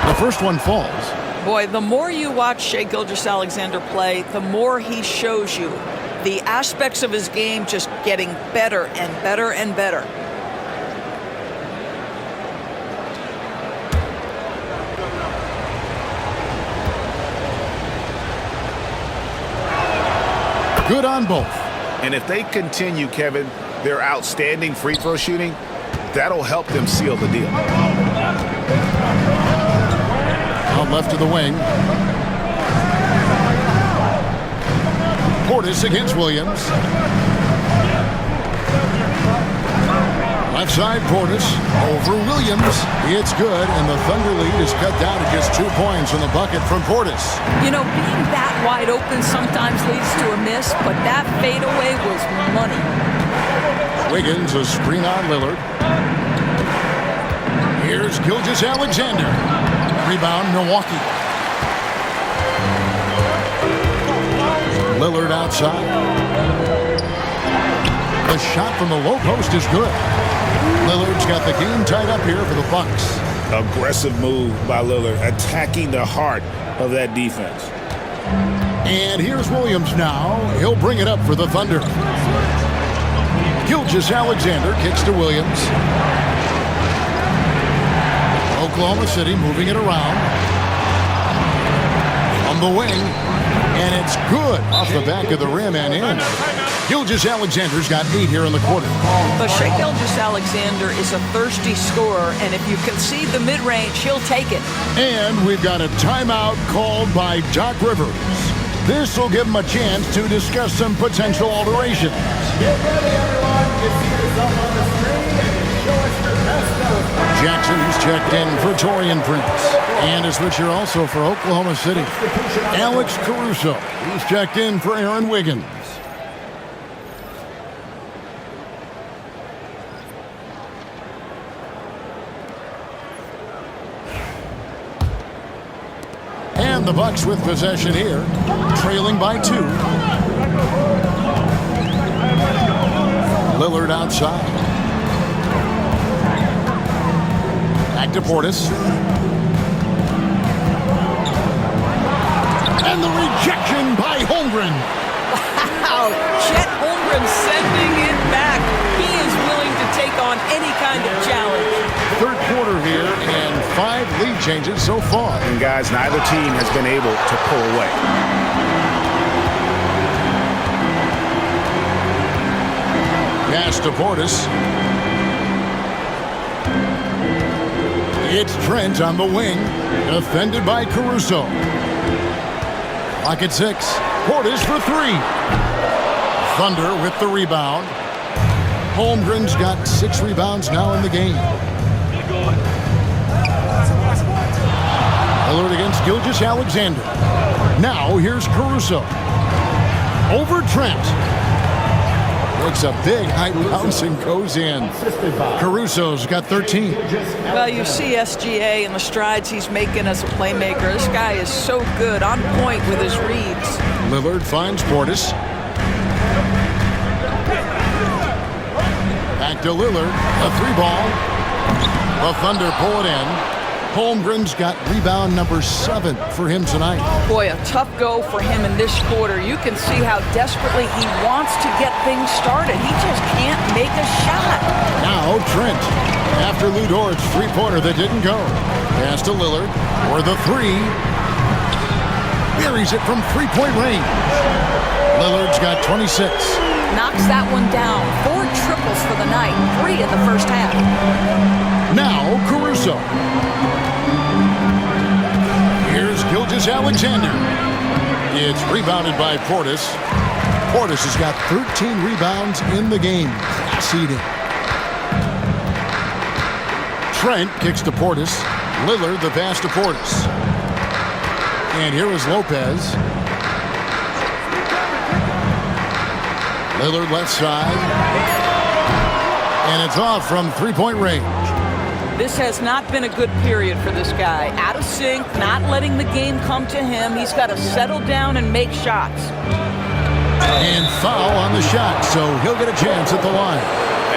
S1: The first one falls.
S3: Boy, the more you watch Shai Gilgeous-Alexander play, the more he shows you the aspects of his game just getting better and better and better.
S1: Good on both.
S5: And if they continue, Kevin, their outstanding free throw shooting, that'll help them seal the deal.
S1: Out left to the wing. Portis against Williams. Left side, Portis over Williams. It's good, and the Thunder lead is cut down to just 2 points in the bucket from Portis.
S6: You know, being that wide open sometimes leads to a miss, but that fadeaway was money.
S1: Wiggins, a screen on Lillard. Here's Gilgeous-Alexander. Rebound, Milwaukee. Lillard outside. The shot from the low post is good. Lillard's got the game tied up here for the Bucks.
S5: Aggressive move by Lillard, attacking the heart of that defense.
S1: And here's Williams now. He'll bring it up for the Thunder. Gilgeous-Alexander kicks to Williams. Oklahoma City moving it around. On the wing. And it's good off the back of the rim and in. Gilgeous-Alexander's got 8 here in the quarter.
S3: But Shai Gilgeous-Alexander is a thirsty scorer, and if you concede the mid-range, he'll take it.
S1: And we've got a timeout called by Doc Rivers. This will give him a chance to discuss some potential alterations. Get ready, everyone. You see yourself on the screen and show us your best stuff. Jackson is checked in for Taurean Prince. And a switcher also for Oklahoma City. Alex Caruso. He's checked in for Aaron Wiggins. And the Bucks with possession here, trailing by 2. Lillard outside. Back to Portis. And the rejection by Holmgren.
S3: Wow, Chet Holmgren sending it back. He is willing to take on any kind of challenge.
S1: Third quarter here and 5 lead changes so far.
S5: And guys, neither team has been able to pull away.
S1: Pass to Portis. It's Trent on the wing, defended by Caruso. Clock at 6. Portis for 3. Thunder with the rebound. Holmgren's got 6 rebounds now in the game. Lillard against Gilgeous-Alexander. Now here's Caruso. Over Trent. Makes a big high bounce and goes in. Caruso's got 13.
S3: Well, you see SGA and the strides he's making as a playmaker. This guy is so good, on point with his reads.
S1: Lillard finds Portis. Back to Lillard. A 3-ball. The Thunder pull it in. Holmgren's got rebound number 7 for him tonight.
S3: Boy, a tough go for him in this quarter. You can see how desperately he wants to get things started. He just can't make a shot.
S1: Now Trent, after Lou Dort's 3-pointer that didn't go. Pass to Lillard for the 3. Buries it from 3-point range. Lillard's got 26.
S6: Knocks that one down. 4 triples for the night. 3 in the first half.
S1: Now Caruso. Here's Gilgeous-Alexander. It's rebounded by Portis. Portis has got 13 rebounds in the game. Class-eating. Trent kicks to Portis. Lillard the pass to Portis. And here is Lopez. Lillard left side. And it's off from three-point range.
S6: This has not been a good period for this guy. Out of sync, not letting the game come to him. He's got to settle down and make shots.
S1: And foul on the shot, so he'll get a chance at the line.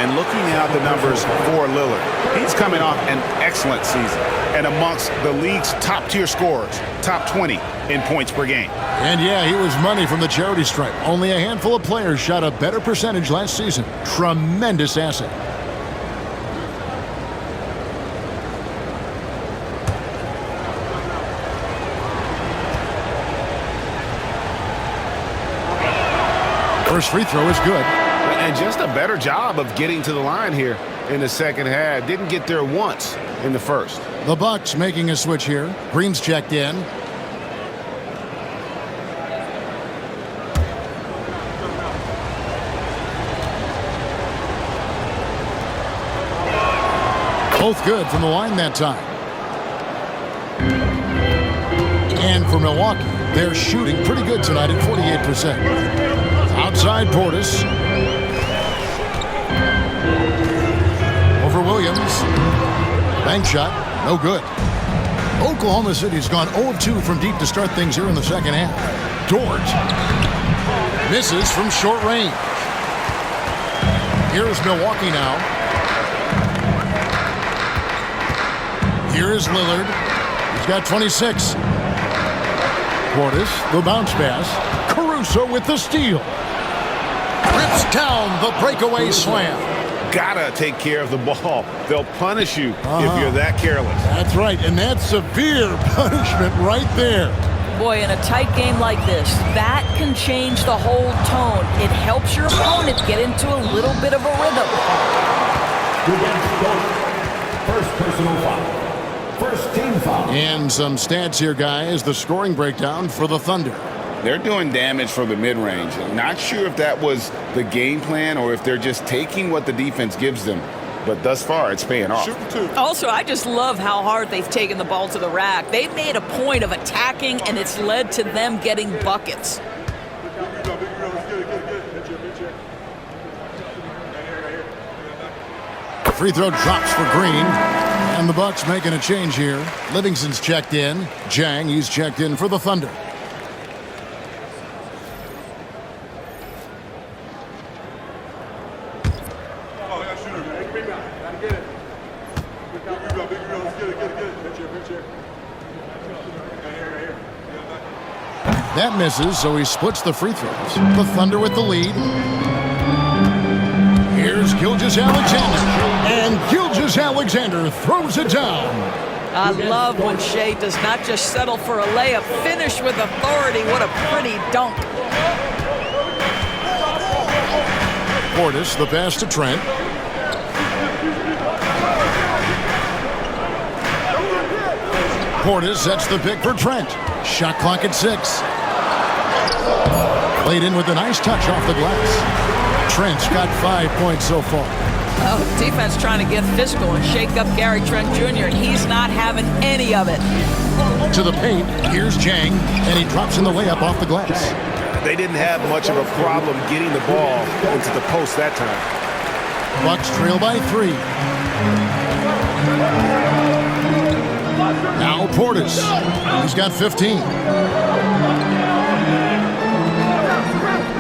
S5: And looking at the numbers for Lillard, he's coming off an excellent season and amongst the league's top-tier scorers, top 20 in points per game.
S1: And yeah, he was money from the charity stripe. Only a handful of players shot a better percentage last season. Tremendous asset. First free throw is good.
S5: And just a better job of getting to the line here in the second half. Didn't get there once in the first.
S1: The Bucks making a switch here. Green's checked in. Both good from the line that time. And for Milwaukee, they're shooting pretty good tonight at 48%. Outside Portis. Over Williams. Bank shot. No good. Oklahoma City's gone 0 of 2 from deep to start things here in the second half. Dort. Misses from short range. Here's Milwaukee now. Here is Lillard. He's got 26. Portis, the bounce pass. Caruso with the steal. Rips down the breakaway slam.
S5: Gotta take care of the ball. They'll punish you if you're that careless.
S1: That's right, and that's severe punishment right there.
S6: Boy, in a tight game like this, that can change the whole tone. It helps your opponent get into a little bit of a rhythm.
S10: First personal foul. First team foul.
S1: And some stats here, guys. The scoring breakdown for the Thunder.
S2: They're doing damage for the mid-range. Not sure if that was the game plan or if they're just taking what the defense gives them. But thus far, it's paying off.
S6: Also, I just love how hard they've taken the ball to the rack. They've made a point of attacking, and it's led to them getting buckets.
S1: Free throw drops for Green. And the Bucks making a change here. Livingston's checked in. Jang, he's checked in for the Thunder. That misses, so he splits the free throws. The Thunder with the lead. Here's Gilgeous-Alexander. And Gilgeous-Alexander throws it down.
S3: I love when Shea does not just settle for a layup. Finish with authority. What a pretty dunk.
S1: Portis, the pass to Trent. Portis sets the pick for Trent. Shot clock at 6. Played in with a nice touch off the glass. Trent's got 5 points so far.
S3: Oh, defense trying to get physical and shake up Gary Trent Jr., and he's not having any of it.
S1: To the paint, here's Jang, and he drops in the layup off the glass.
S5: They didn't have much of a problem getting the ball into the post that time.
S1: Bucks trail by 3. Now Portis. He's got 15.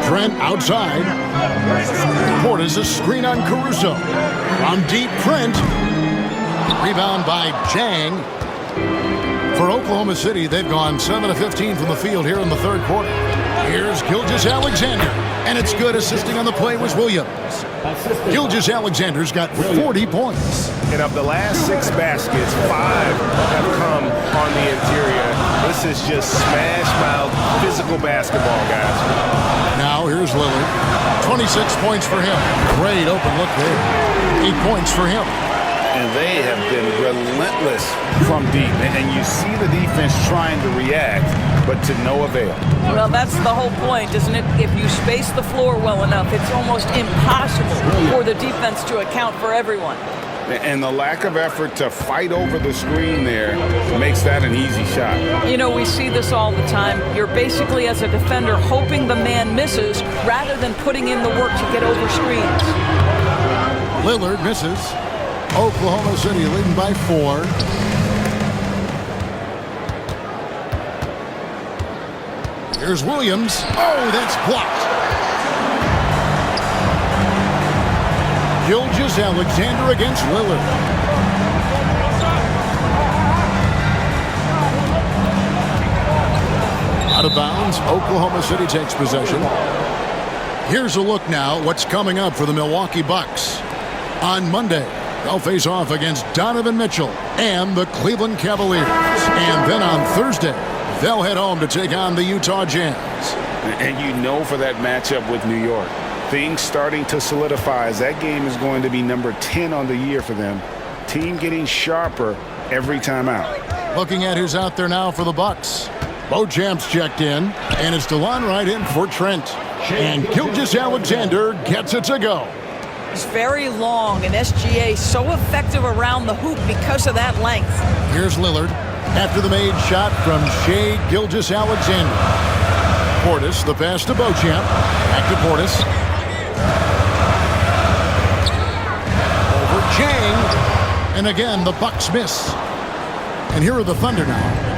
S1: Trent outside. Portis a screen on Caruso. From deep, Trent. Rebound by Jang. For Oklahoma City, they've gone 7 of 15 from the field here in the third quarter. Here's Gilgeous-Alexander. And it's good. Assisting on the play was Williams. Gilgeous-Alexander's got 40 points.
S5: And of the last 6 baskets, 5 have come on the interior. This is just smash-mouth physical basketball, guys.
S1: Now here's Lillard. 26 points for him. Great open look there. 8 points for him.
S5: And they have been relentless from deep. And you see the defense trying to react, but to no avail.
S6: Well, that's the whole point, isn't it? If you space the floor well enough, it's almost impossible for the defense to account for everyone.
S2: And the lack of effort to fight over the screen there makes that an easy shot.
S6: You know, we see this all the time. You're basically, as a defender, hoping the man misses rather than putting in the work to get over screens.
S1: Lillard misses. Oklahoma City leading by 4. Here's Williams. Oh, that's blocked. Gilgeous-Alexander against Lillard. Out of bounds, Oklahoma City takes possession. Here's a look now what's coming up for the Milwaukee Bucks. On Monday, they'll face off against Donovan Mitchell and the Cleveland Cavaliers. And then on Thursday, they'll head home to take on the Utah Jazz.
S5: And you know, for that matchup with New York, things starting to solidify as that game is going to be number 10 on the year for them. Team getting sharper every time out.
S1: Looking at who's out there now for the Bucks. Beauchamp's checked in, and it's DeLon Wright in for Trent. And Gilgeous-Alexander gets it to go.
S6: He's very long, and SGA so effective around the hoop because of that length.
S1: Here's Lillard after the made shot from Shai Gilgeous-Alexander. Portis, the pass to Beauchamp. Back to Portis. Over Chang. And again, the Bucks miss. And here are the Thunder now.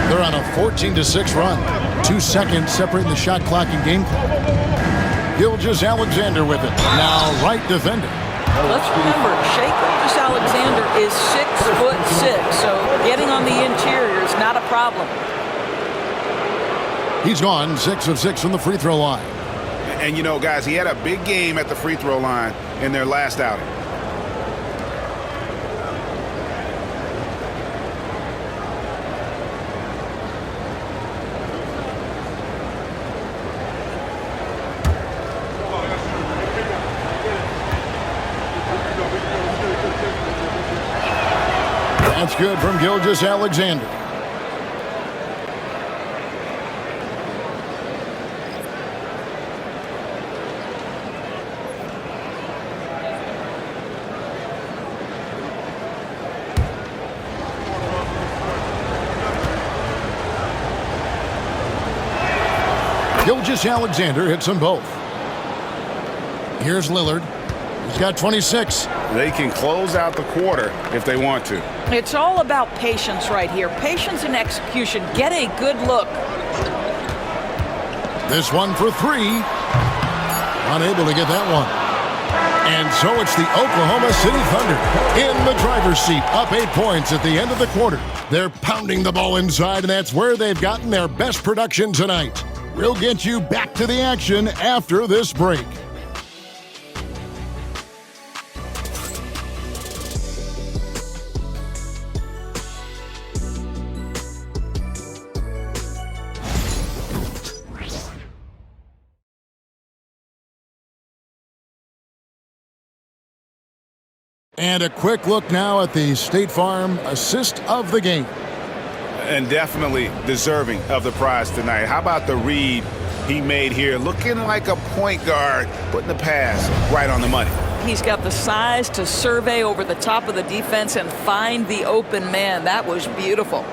S1: They're on a 14-6 run. 2 seconds separating the shot clock and game clock. Gilgeous-Alexander with it. Now Wright defending.
S6: Let's remember, Shai Gilgeous-Alexander is 6'6", so getting on the interior is not a problem.
S1: He's gone 6 of 6 from the free throw line.
S5: And you know, guys, he had a big game at the free throw line in their last outing.
S1: That's good from Gilgeous-Alexander. Gilgeous-Alexander hits them both. Here's Lillard. He's got 26.
S5: They can close out the quarter if they want to.
S6: It's all about patience right here. Patience and execution. Get a good look.
S1: This one for 3. Unable to get that one. And so it's the Oklahoma City Thunder in the driver's seat, up 8 points at the end of the quarter. They're pounding the ball inside, and that's where they've gotten their best production tonight. We'll get you back to the action after this break. And a quick look now at the State Farm assist of the game.
S5: And definitely deserving of the prize tonight. How about the read he made here? Looking like a point guard, putting the pass right on the money.
S6: He's got the size to survey over the top of the defense and find the open man. That was beautiful.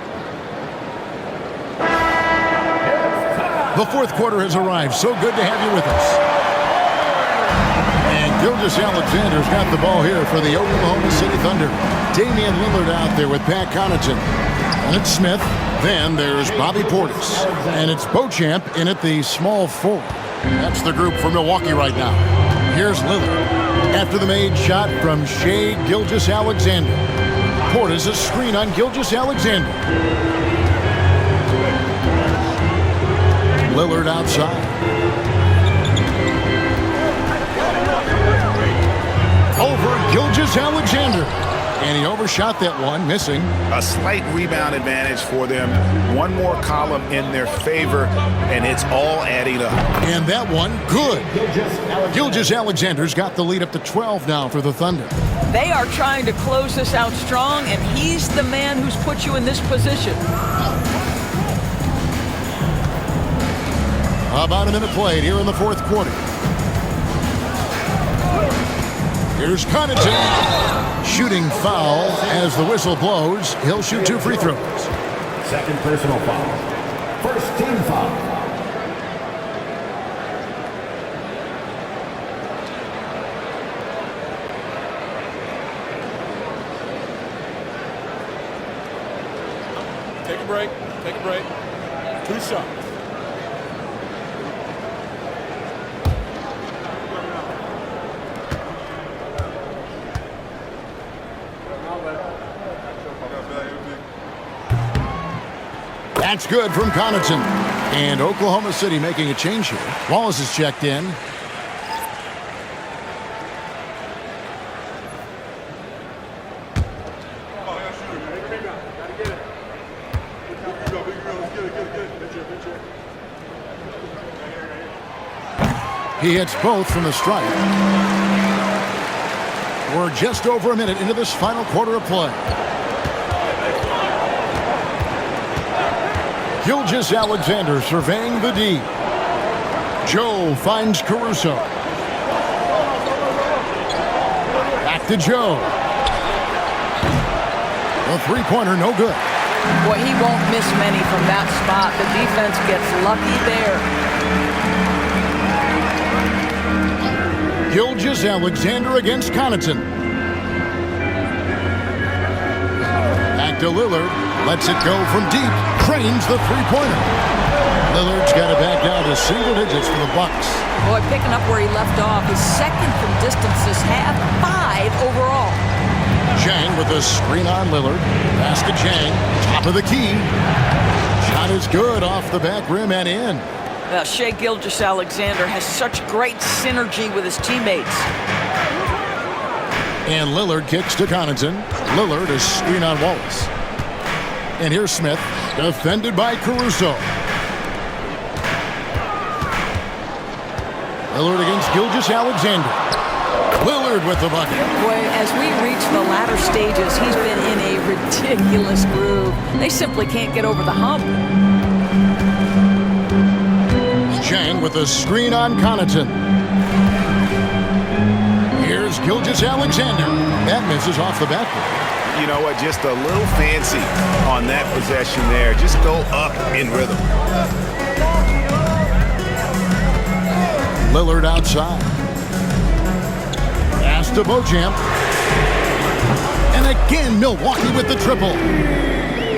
S1: The fourth quarter has arrived. So good to have you with us. And Gilgeous-Alexander's got the ball here for the Oklahoma City Thunder. Damian Lillard out there with Pat Connaughton. And it's Smith. Then there's Bobby Portis. And it's Beauchamp in at the small forward. That's the group for Milwaukee right now. Here's Lillard. After the made shot from Shai Gilgeous-Alexander. Portis a screen on Gilgeous-Alexander. Lillard outside. Over Gilgeous-Alexander. And he overshot that one, missing.
S5: A slight rebound advantage for them. One more column in their favor, and it's all adding up.
S1: And that one, good. Gilgeous-Alexander's got the lead up to 12 now for the Thunder.
S6: They are trying to close this out strong, and he's the man who's put you in this position.
S1: About a minute played here in the fourth quarter. Here's Connaughton. Shooting foul as the whistle blows. He'll shoot 2 free throws.
S10: Second personal foul. First team foul.
S8: break. Take a break. 2 shots.
S1: That's good from Connaughton. And Oklahoma City making a change here. Wallace is checked in. He hits both from the stripe. We're just over a minute into this final quarter of play. Gilgeous-Alexander surveying the D. Joe finds Caruso. Back to Joe. The three-pointer, no good.
S3: Boy, he won't miss many from that spot. The defense gets lucky there.
S1: Gilgeous-Alexander against Connaughton. Back to Lillard. Lets it go from deep. Trains the three-pointer. Lillard's got it back down to single digits for the Bucks.
S3: Boy, picking up where he left off. His second from distance this half, 5 overall.
S1: Chang with a screen on Lillard. Pass to Chang. Top of the key. Shot is good off the back rim and in.
S3: Well, Shai Gilgeous-Alexander has such great synergy with his teammates.
S1: And Lillard kicks to Connaughton. Lillard is screen on Wallace. And here's Smith, defended by Caruso. Lillard against Gilgeous-Alexander. Lillard with the bucket.
S3: Boy, as we reach the latter stages, he's been in a ridiculous groove. They simply can't get over the hump.
S1: Chang with a screen on Connaughton. Here's Gilgeous-Alexander. That misses off the backboard.
S5: You know what? Just a little fancy on that possession there. Just go up in rhythm.
S1: Lillard outside. Pass to Beauchamp. And again, Milwaukee with the triple.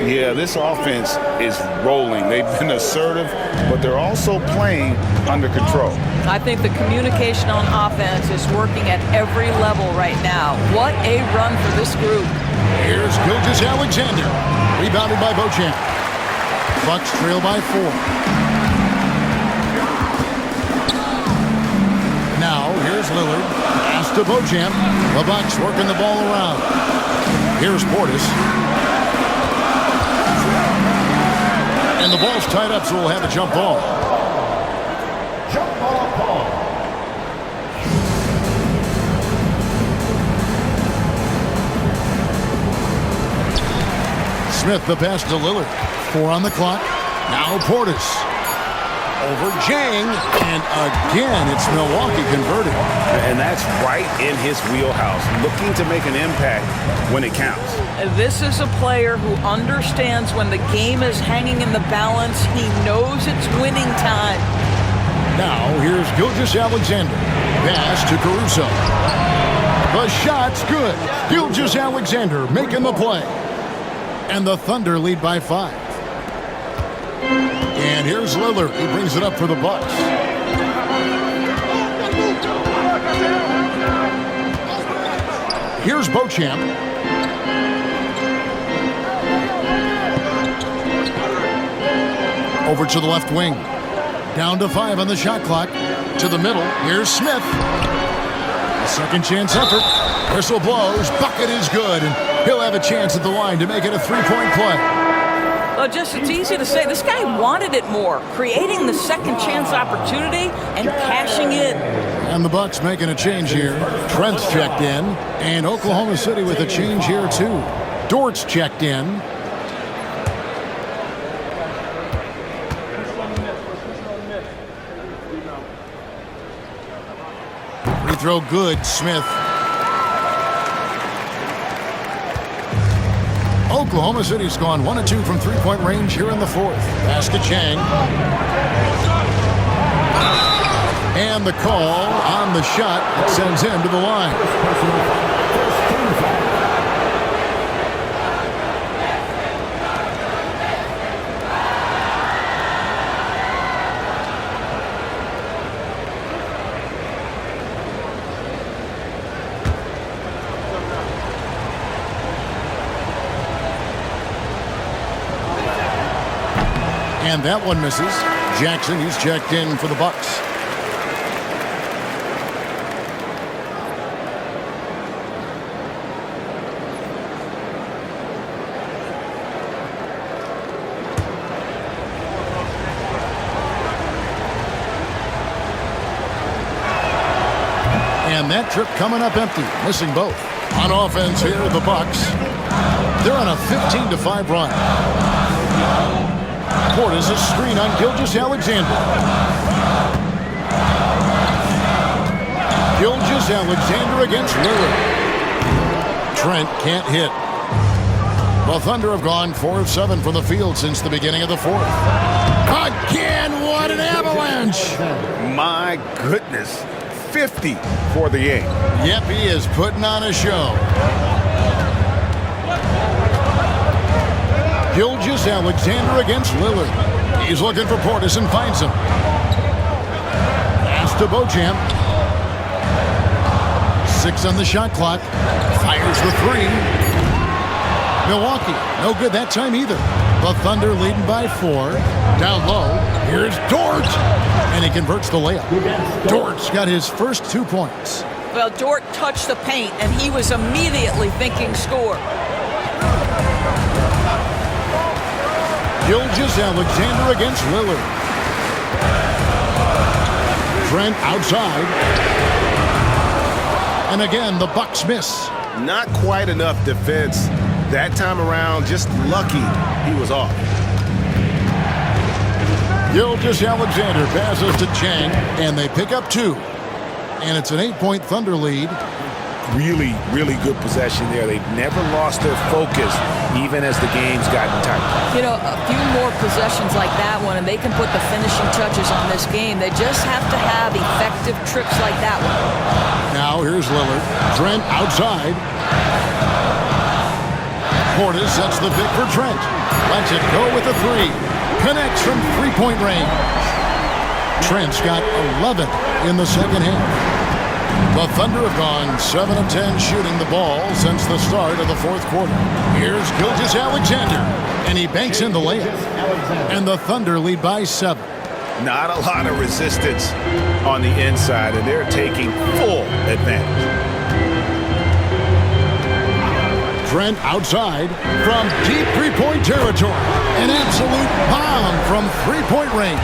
S5: Yeah, this offense is rolling. They've been assertive, but they're also playing under control.
S3: I think the communication on offense is working at every level right now. What a run for this group.
S1: Here's Gilgeous-Alexander. Rebounded by Beauchamp. Bucks trail by 4. Now, here's Lillard. Pass to Beauchamp. The Bucks working the ball around. Here's Portis. And the ball's tied up, so we'll have a jump ball.
S10: Jump ball call.
S1: Smith the pass to Lillard. 4 on the clock. Now Portis. Over Chang. And again, it's Milwaukee converting.
S5: And that's right in his wheelhouse, looking to make an impact when it counts.
S3: This is a player who understands when the game is hanging in the balance. He knows it's winning time.
S1: Now, here's Gilgeous-Alexander. Pass to Caruso. The shot's good. Gilgeous-Alexander making the play. And the Thunder lead by 5. And here's Lillard. He brings it up for the Bucks. Here's Beauchamp. Over to the left wing. Down to 5 on the shot clock. To the middle. Here's Smith. A second chance effort. Whistle blows. Bucket is good. And he'll have a chance at the line to make it a 3-point play.
S3: Well, just it's easy to say. This guy wanted it more. Creating the second chance opportunity and cashing in.
S1: And the Bucks making a change here. Trent's checked in. And Oklahoma City with a change here too. Dort's checked in. Free throw good, Smith. Oklahoma City's gone 1 of 2 from three-point range here in the 4th. Pass to Chang. And the call on the shot that sends him to the line. And that one misses. Jackson, he's checked in for the Bucks. And that trip coming up empty, missing both. On offense here, the Bucks. They're on a 15-5 run. Portis a screen on Gilgeous-Alexander. Gilgeous-Alexander against Lillard. Trent can't hit. The Thunder have gone 4 of 7 from the field since the beginning of the fourth. Again, what an avalanche!
S5: My goodness. 50 for the game.
S1: Yep, he is putting on a show. Gilgeous-Alexander against Lillard. He's looking for Portis and finds him. Pass to Beauchamp. 6 on the shot clock. Fires the 3. Milwaukee, no good that time either. The Thunder leading by 4. Down low. Here's Dort. And he converts the layup. Dort's got his first 2 points.
S3: Well, Dort touched the paint, and he was immediately thinking score.
S1: Gilgeous-Alexander against Lillard. Trent outside. And again, the Bucks miss.
S5: Not quite enough defense that time around. Just lucky he was off.
S1: Gilgeous-Alexander passes to Chang, and they pick up 2. And it's an 8-point Thunder lead.
S5: Really, really good possession there. They've never lost their focus, even as the game's gotten tight.
S6: You know, a few more possessions like that one, and they can put the finishing touches on this game. They just have to have effective trips like that one.
S1: Now here's Lillard. Trent outside. Portis sets the pick for Trent. Lets it go with a 3. Connects from 3-point range. Trent's got 11 in the second half. The Thunder have gone 7 of 10 shooting the ball since the start of the fourth quarter. Here's Gilgeous-Alexander, and he banks in the layup. And the Thunder lead by 7.
S5: Not a lot of resistance on the inside, and they're taking full advantage.
S1: Trent outside from deep 3-point territory. An absolute bomb from 3-point range.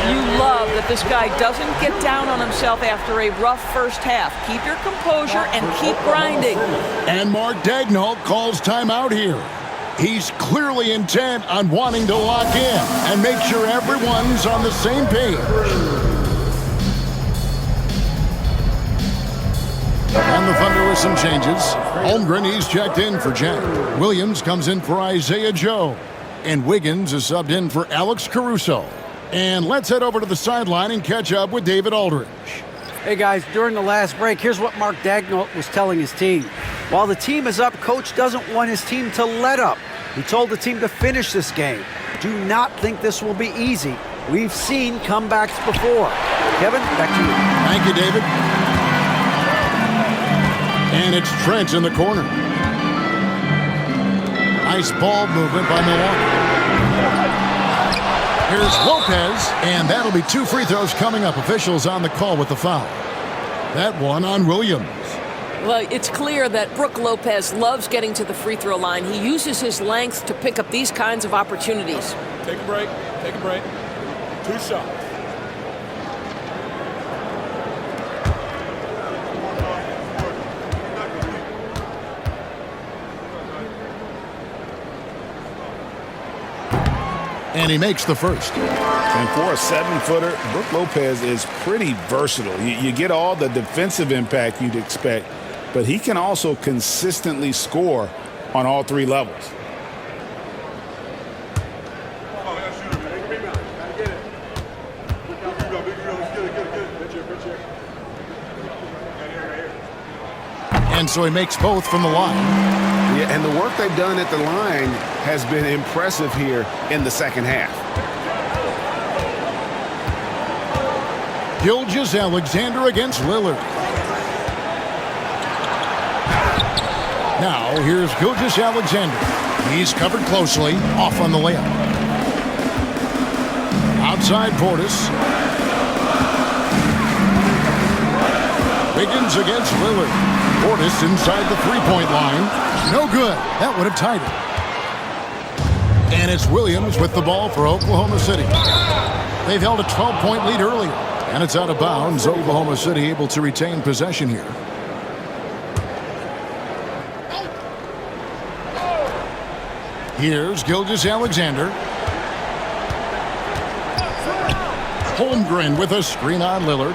S6: You love that this guy doesn't get down on himself after a rough first half. Keep your composure and keep grinding.
S1: And Mark Daigneault calls timeout here. He's clearly intent on wanting to lock in and make sure everyone's on the same page. And the Thunder with some changes. Holmgren, he's checked in for Jack. Williams comes in for Isaiah Joe. And Wiggins is subbed in for Alex Caruso. And let's head over to the sideline and catch up with David Aldridge.
S4: Hey guys, during the last break, here's what Mark Daigneault was telling his team. While the team is up, coach doesn't want his team to let up. He told the team to finish this game. Do not think this will be easy. We've seen comebacks before. Kevin, back to you.
S1: Thank you, David. And it's Trent in the corner. Nice ball movement by Milwaukee. Here's Lopez, and that'll be 2 free throws coming up. Officials on the call with the foul. That one on Williams.
S6: Well, it's clear that Brook Lopez loves getting to the free throw line. He uses his length to pick up these kinds of opportunities.
S8: Take a break. Take a break. 2 shots.
S1: And he makes the first.
S5: And for a 7-footer, Brook Lopez is pretty versatile. You get all the defensive impact you'd expect, but he can also consistently score on all 3 levels.
S1: And so he makes both from the line.
S5: Yeah, and the work they've done at the line has been impressive here in the second half.
S1: Gilgeous-Alexander against Lillard. Now, here's Gilgeous-Alexander. He's covered closely, off on the layup. Outside Portis. Wiggins against Lillard. Portis inside the three-point line. No good. That would have tied it. And it's Williams with the ball for Oklahoma City. They've held a 12-point lead earlier, and it's out of bounds. Oklahoma City able to retain possession here. Here's Gilgeous-Alexander. Holmgren with a screen on Lillard.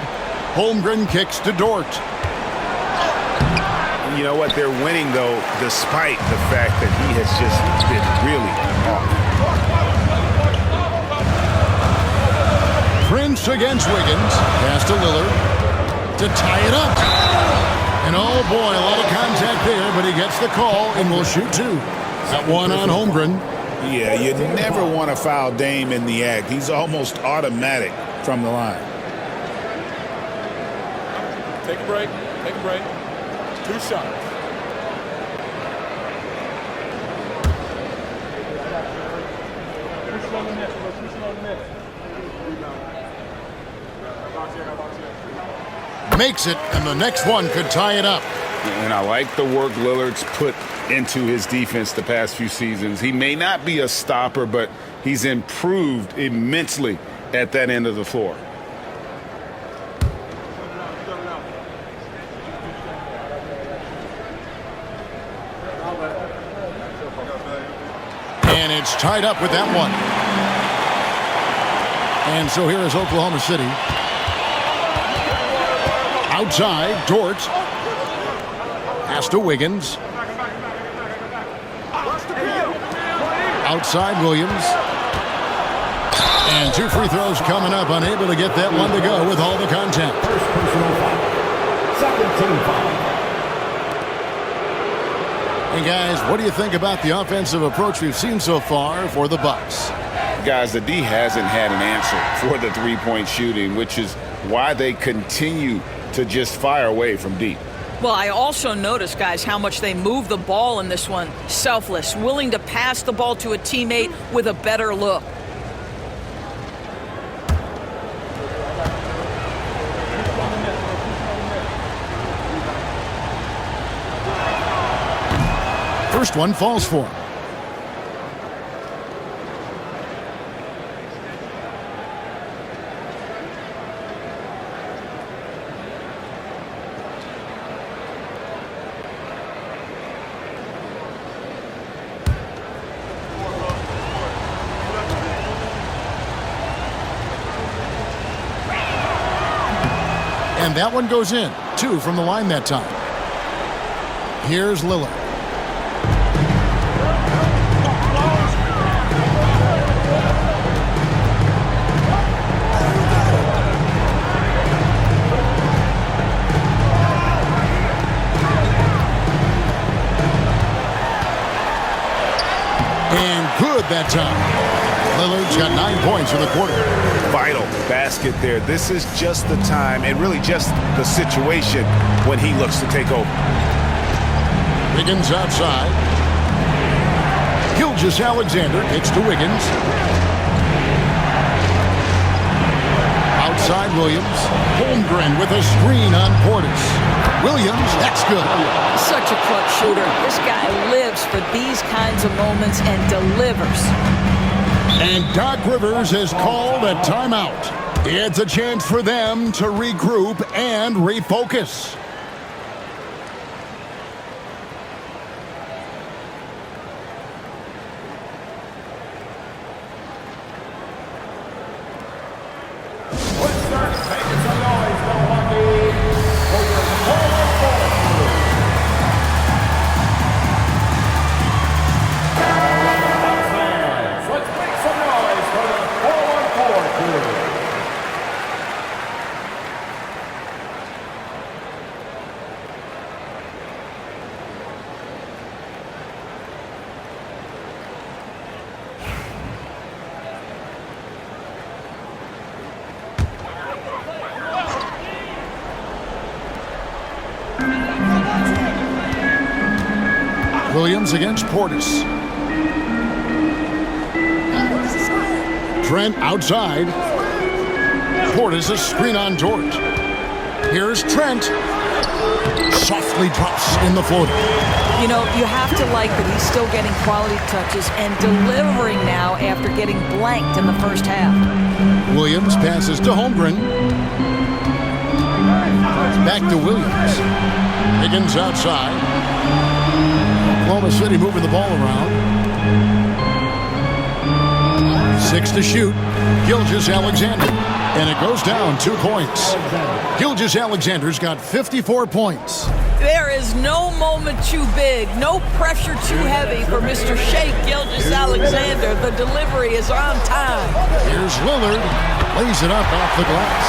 S1: Holmgren kicks to Dort.
S5: You know what? They're winning, though, despite the fact that he has just been really off.
S1: Prince against Wiggins. Pass to Lillard to tie it up. And oh boy, a lot of contact there, but he gets the call and will shoot two. That one on Holmgren.
S2: Yeah, you never want to foul Dame in the act. He's almost automatic from the line.
S11: Take a break. Take a break. 2 shots.
S1: Makes it, and the next one could tie it up.
S2: And I like the work Lillard's put into his defense the past few seasons. He may not be a stopper, but he's improved immensely at that end of the floor.
S1: And it's tied up with that one. And so here is Oklahoma City. Outside, Dort. Pass to Wiggins. Outside, Williams. And 2 free throws coming up. Unable to get that one to go with all the contact.
S10: First personal foul. Second team foul.
S1: Hey, guys, what do you think about the offensive approach we've seen so far for the Bucks?
S2: Guys, the D hasn't had an answer for the three-point shooting, which is why they continue to just fire away from deep.
S6: Well, I also noticed, guys, how much they move the ball in this one. Selfless, willing to pass the ball to a teammate with a better look.
S1: First one falls for him. And that one goes in. 2 from the line that time. Here's Lillard. And good that time. Lillard's got 9 points in the quarter.
S5: Vital basket there. This is just the time and really just the situation when he looks to take over.
S1: Wiggins outside. Gilgeous-Alexander kicks to Wiggins. Outside Williams. Holmgren with a screen on Portis. Williams, that's good.
S6: Such a clutch shooter. This guy lives for these kinds of moments and delivers.
S1: And Doc Rivers has called a timeout. It's a chance for them to regroup and refocus. Williams against Portis. Trent outside. Portis a screen on George. Here's Trent. Softly drops in the floater.
S6: You know, you have to like that he's still getting quality touches and delivering now after getting blanked in the first half.
S1: Williams passes to Holmgren. Back to Williams. Higgins outside. Oklahoma City moving the ball around. 6 to shoot. Gilgeous-Alexander. And it goes down 2 points. Gilgeous-Alexander's got 54 points.
S3: There is no moment too big, no pressure too heavy for Mr. Shea Gilgeous-Alexander. The delivery is on time.
S1: Here's Lillard. Lays it up off the glass.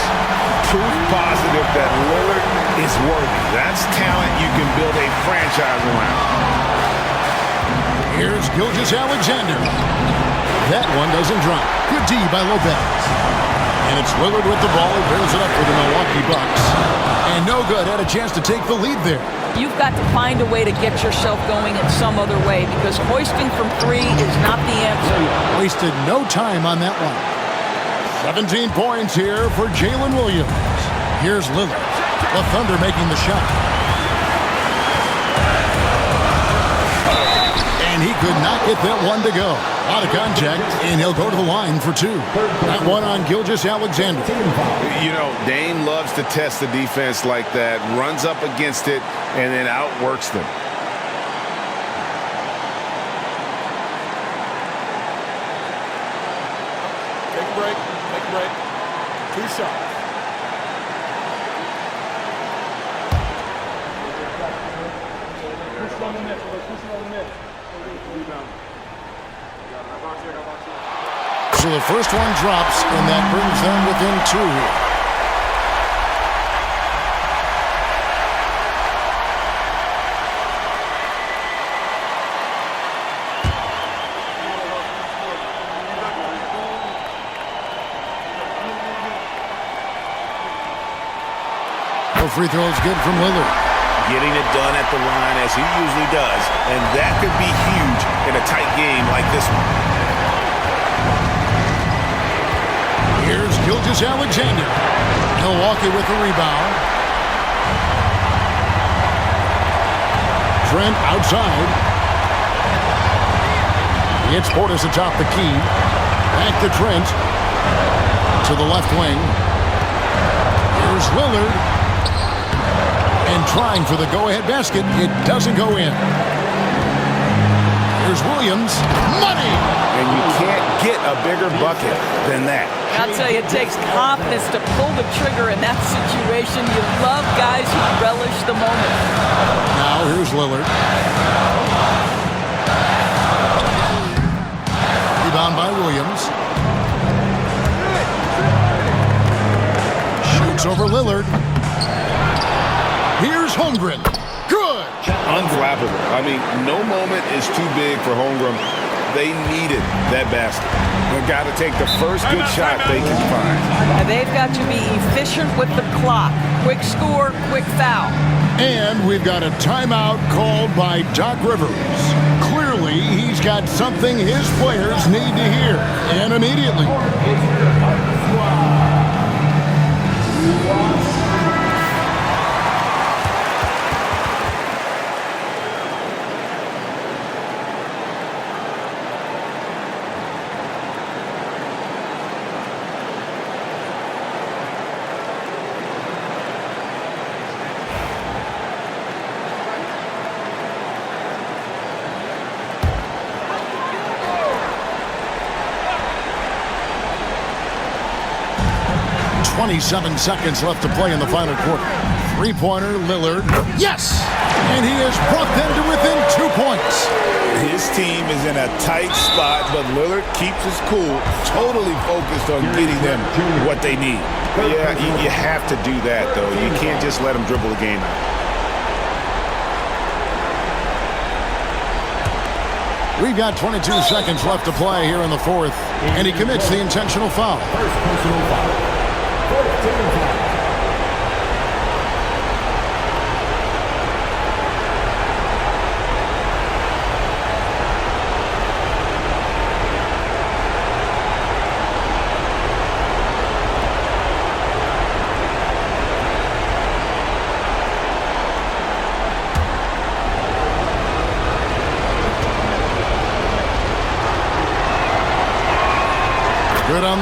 S5: Proof positive that Lillard is worthy. That's talent you can build a franchise around.
S1: Here's Gilgeous-Alexander. That one doesn't drop. Good D by Lopez. And it's Lillard with the ball. He bears it up for the Milwaukee Bucks. And no good. Had a chance to take the lead there.
S6: You've got to find a way to get yourself going in some other way because hoisting from 3 is not the answer.
S1: Wasted no time on that one. 17 points here for Jalen Williams. Here's Lillard. The Thunder making the shot. And he could not get that one to go. Out of contact, and he'll go to the line for 2. That one on Gilgeous-Alexander.
S5: You know, Dame loves to test the defense like that, runs up against it, and then outworks them.
S11: Take a break. Take a break. 2 shots. Push on the net. Push on the net. Rebound.
S1: So the first one drops, and that brings them within 2 here. No free throws good from Lillard.
S5: Getting it done at the line as he usually does, and that could be huge in a tight game like this one.
S1: Here's Gilgeous-Alexander. Milwaukee with the rebound. Trent outside. It's Portis atop the key. Back to Trent. To the left wing. Here's Lillard. And trying for the go-ahead basket. It doesn't go in. Here's Williams. Money!
S5: And you can't get a bigger bucket than that.
S3: I'll tell you, it takes confidence to pull the trigger in that situation. You love guys who relish the moment.
S1: Now here's Lillard. Rebound by Williams. Shoots over Lillard. Here's Holmgren. Good.
S5: Unflappable. I mean, no moment is too big for Holmgren. They needed that basket. They've got to take the first good shot they can find.
S3: And they've got to be efficient with the clock. Quick score, quick foul.
S1: And we've got a timeout called by Doc Rivers. Clearly, he's got something his players need to hear. And immediately. .27 seconds left to play in the final quarter. Three-pointer, Lillard. Yes! And he has brought them to within 2 points.
S5: His team is in a tight spot, but Lillard keeps his cool, totally focused on getting them what they need. Yeah, you have to do that, though. You can't just let them dribble the game out.
S1: We've got 22 seconds left to play here in the fourth, and he commits the intentional foul.
S10: First personal foul. 14 foul.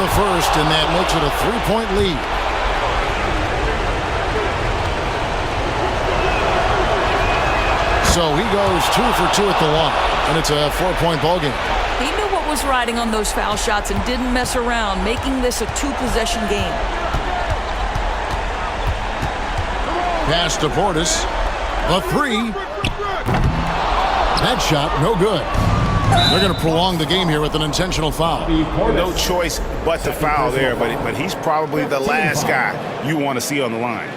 S1: the first, and that makes it a 3-point lead. So he goes 2 for 2 at the line, and it's a 4-point ball game.
S6: He knew what was riding on those foul shots and didn't mess around, making this a 2-possession game.
S1: Pass to Portis. A 3. That shot, no good. They're going to prolong the game here with an intentional foul.
S5: No choice but to foul there, but he's probably the last guy you want to see on the line.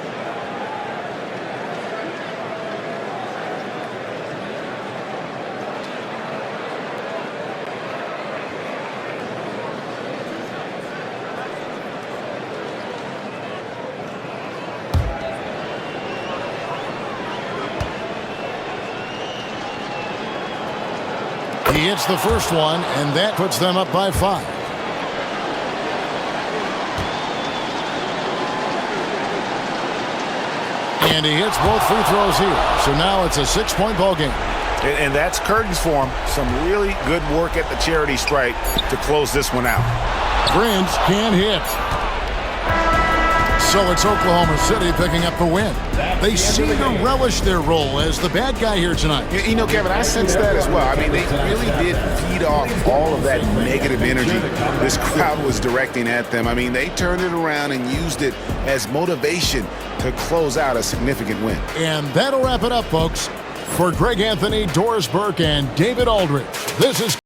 S1: He hits the first one, and that puts them up by 5. And he hits both free throws here. So now it's a 6-point ball game.
S5: And that's curtains for him. Some really good work at the charity stripe to close this one out.
S1: Prince can't hit. So it's Oklahoma City picking up the win. They seem to relish their role as the bad guy here tonight.
S5: You know, Kevin, I sense that as well. I mean, they really did feed off all of that negative energy this crowd was directing at them. I mean, they turned it around and used it as motivation to close out a significant win.
S1: And that'll wrap it up, folks. For Greg Anthony, Doris Burke, and David Aldridge, this is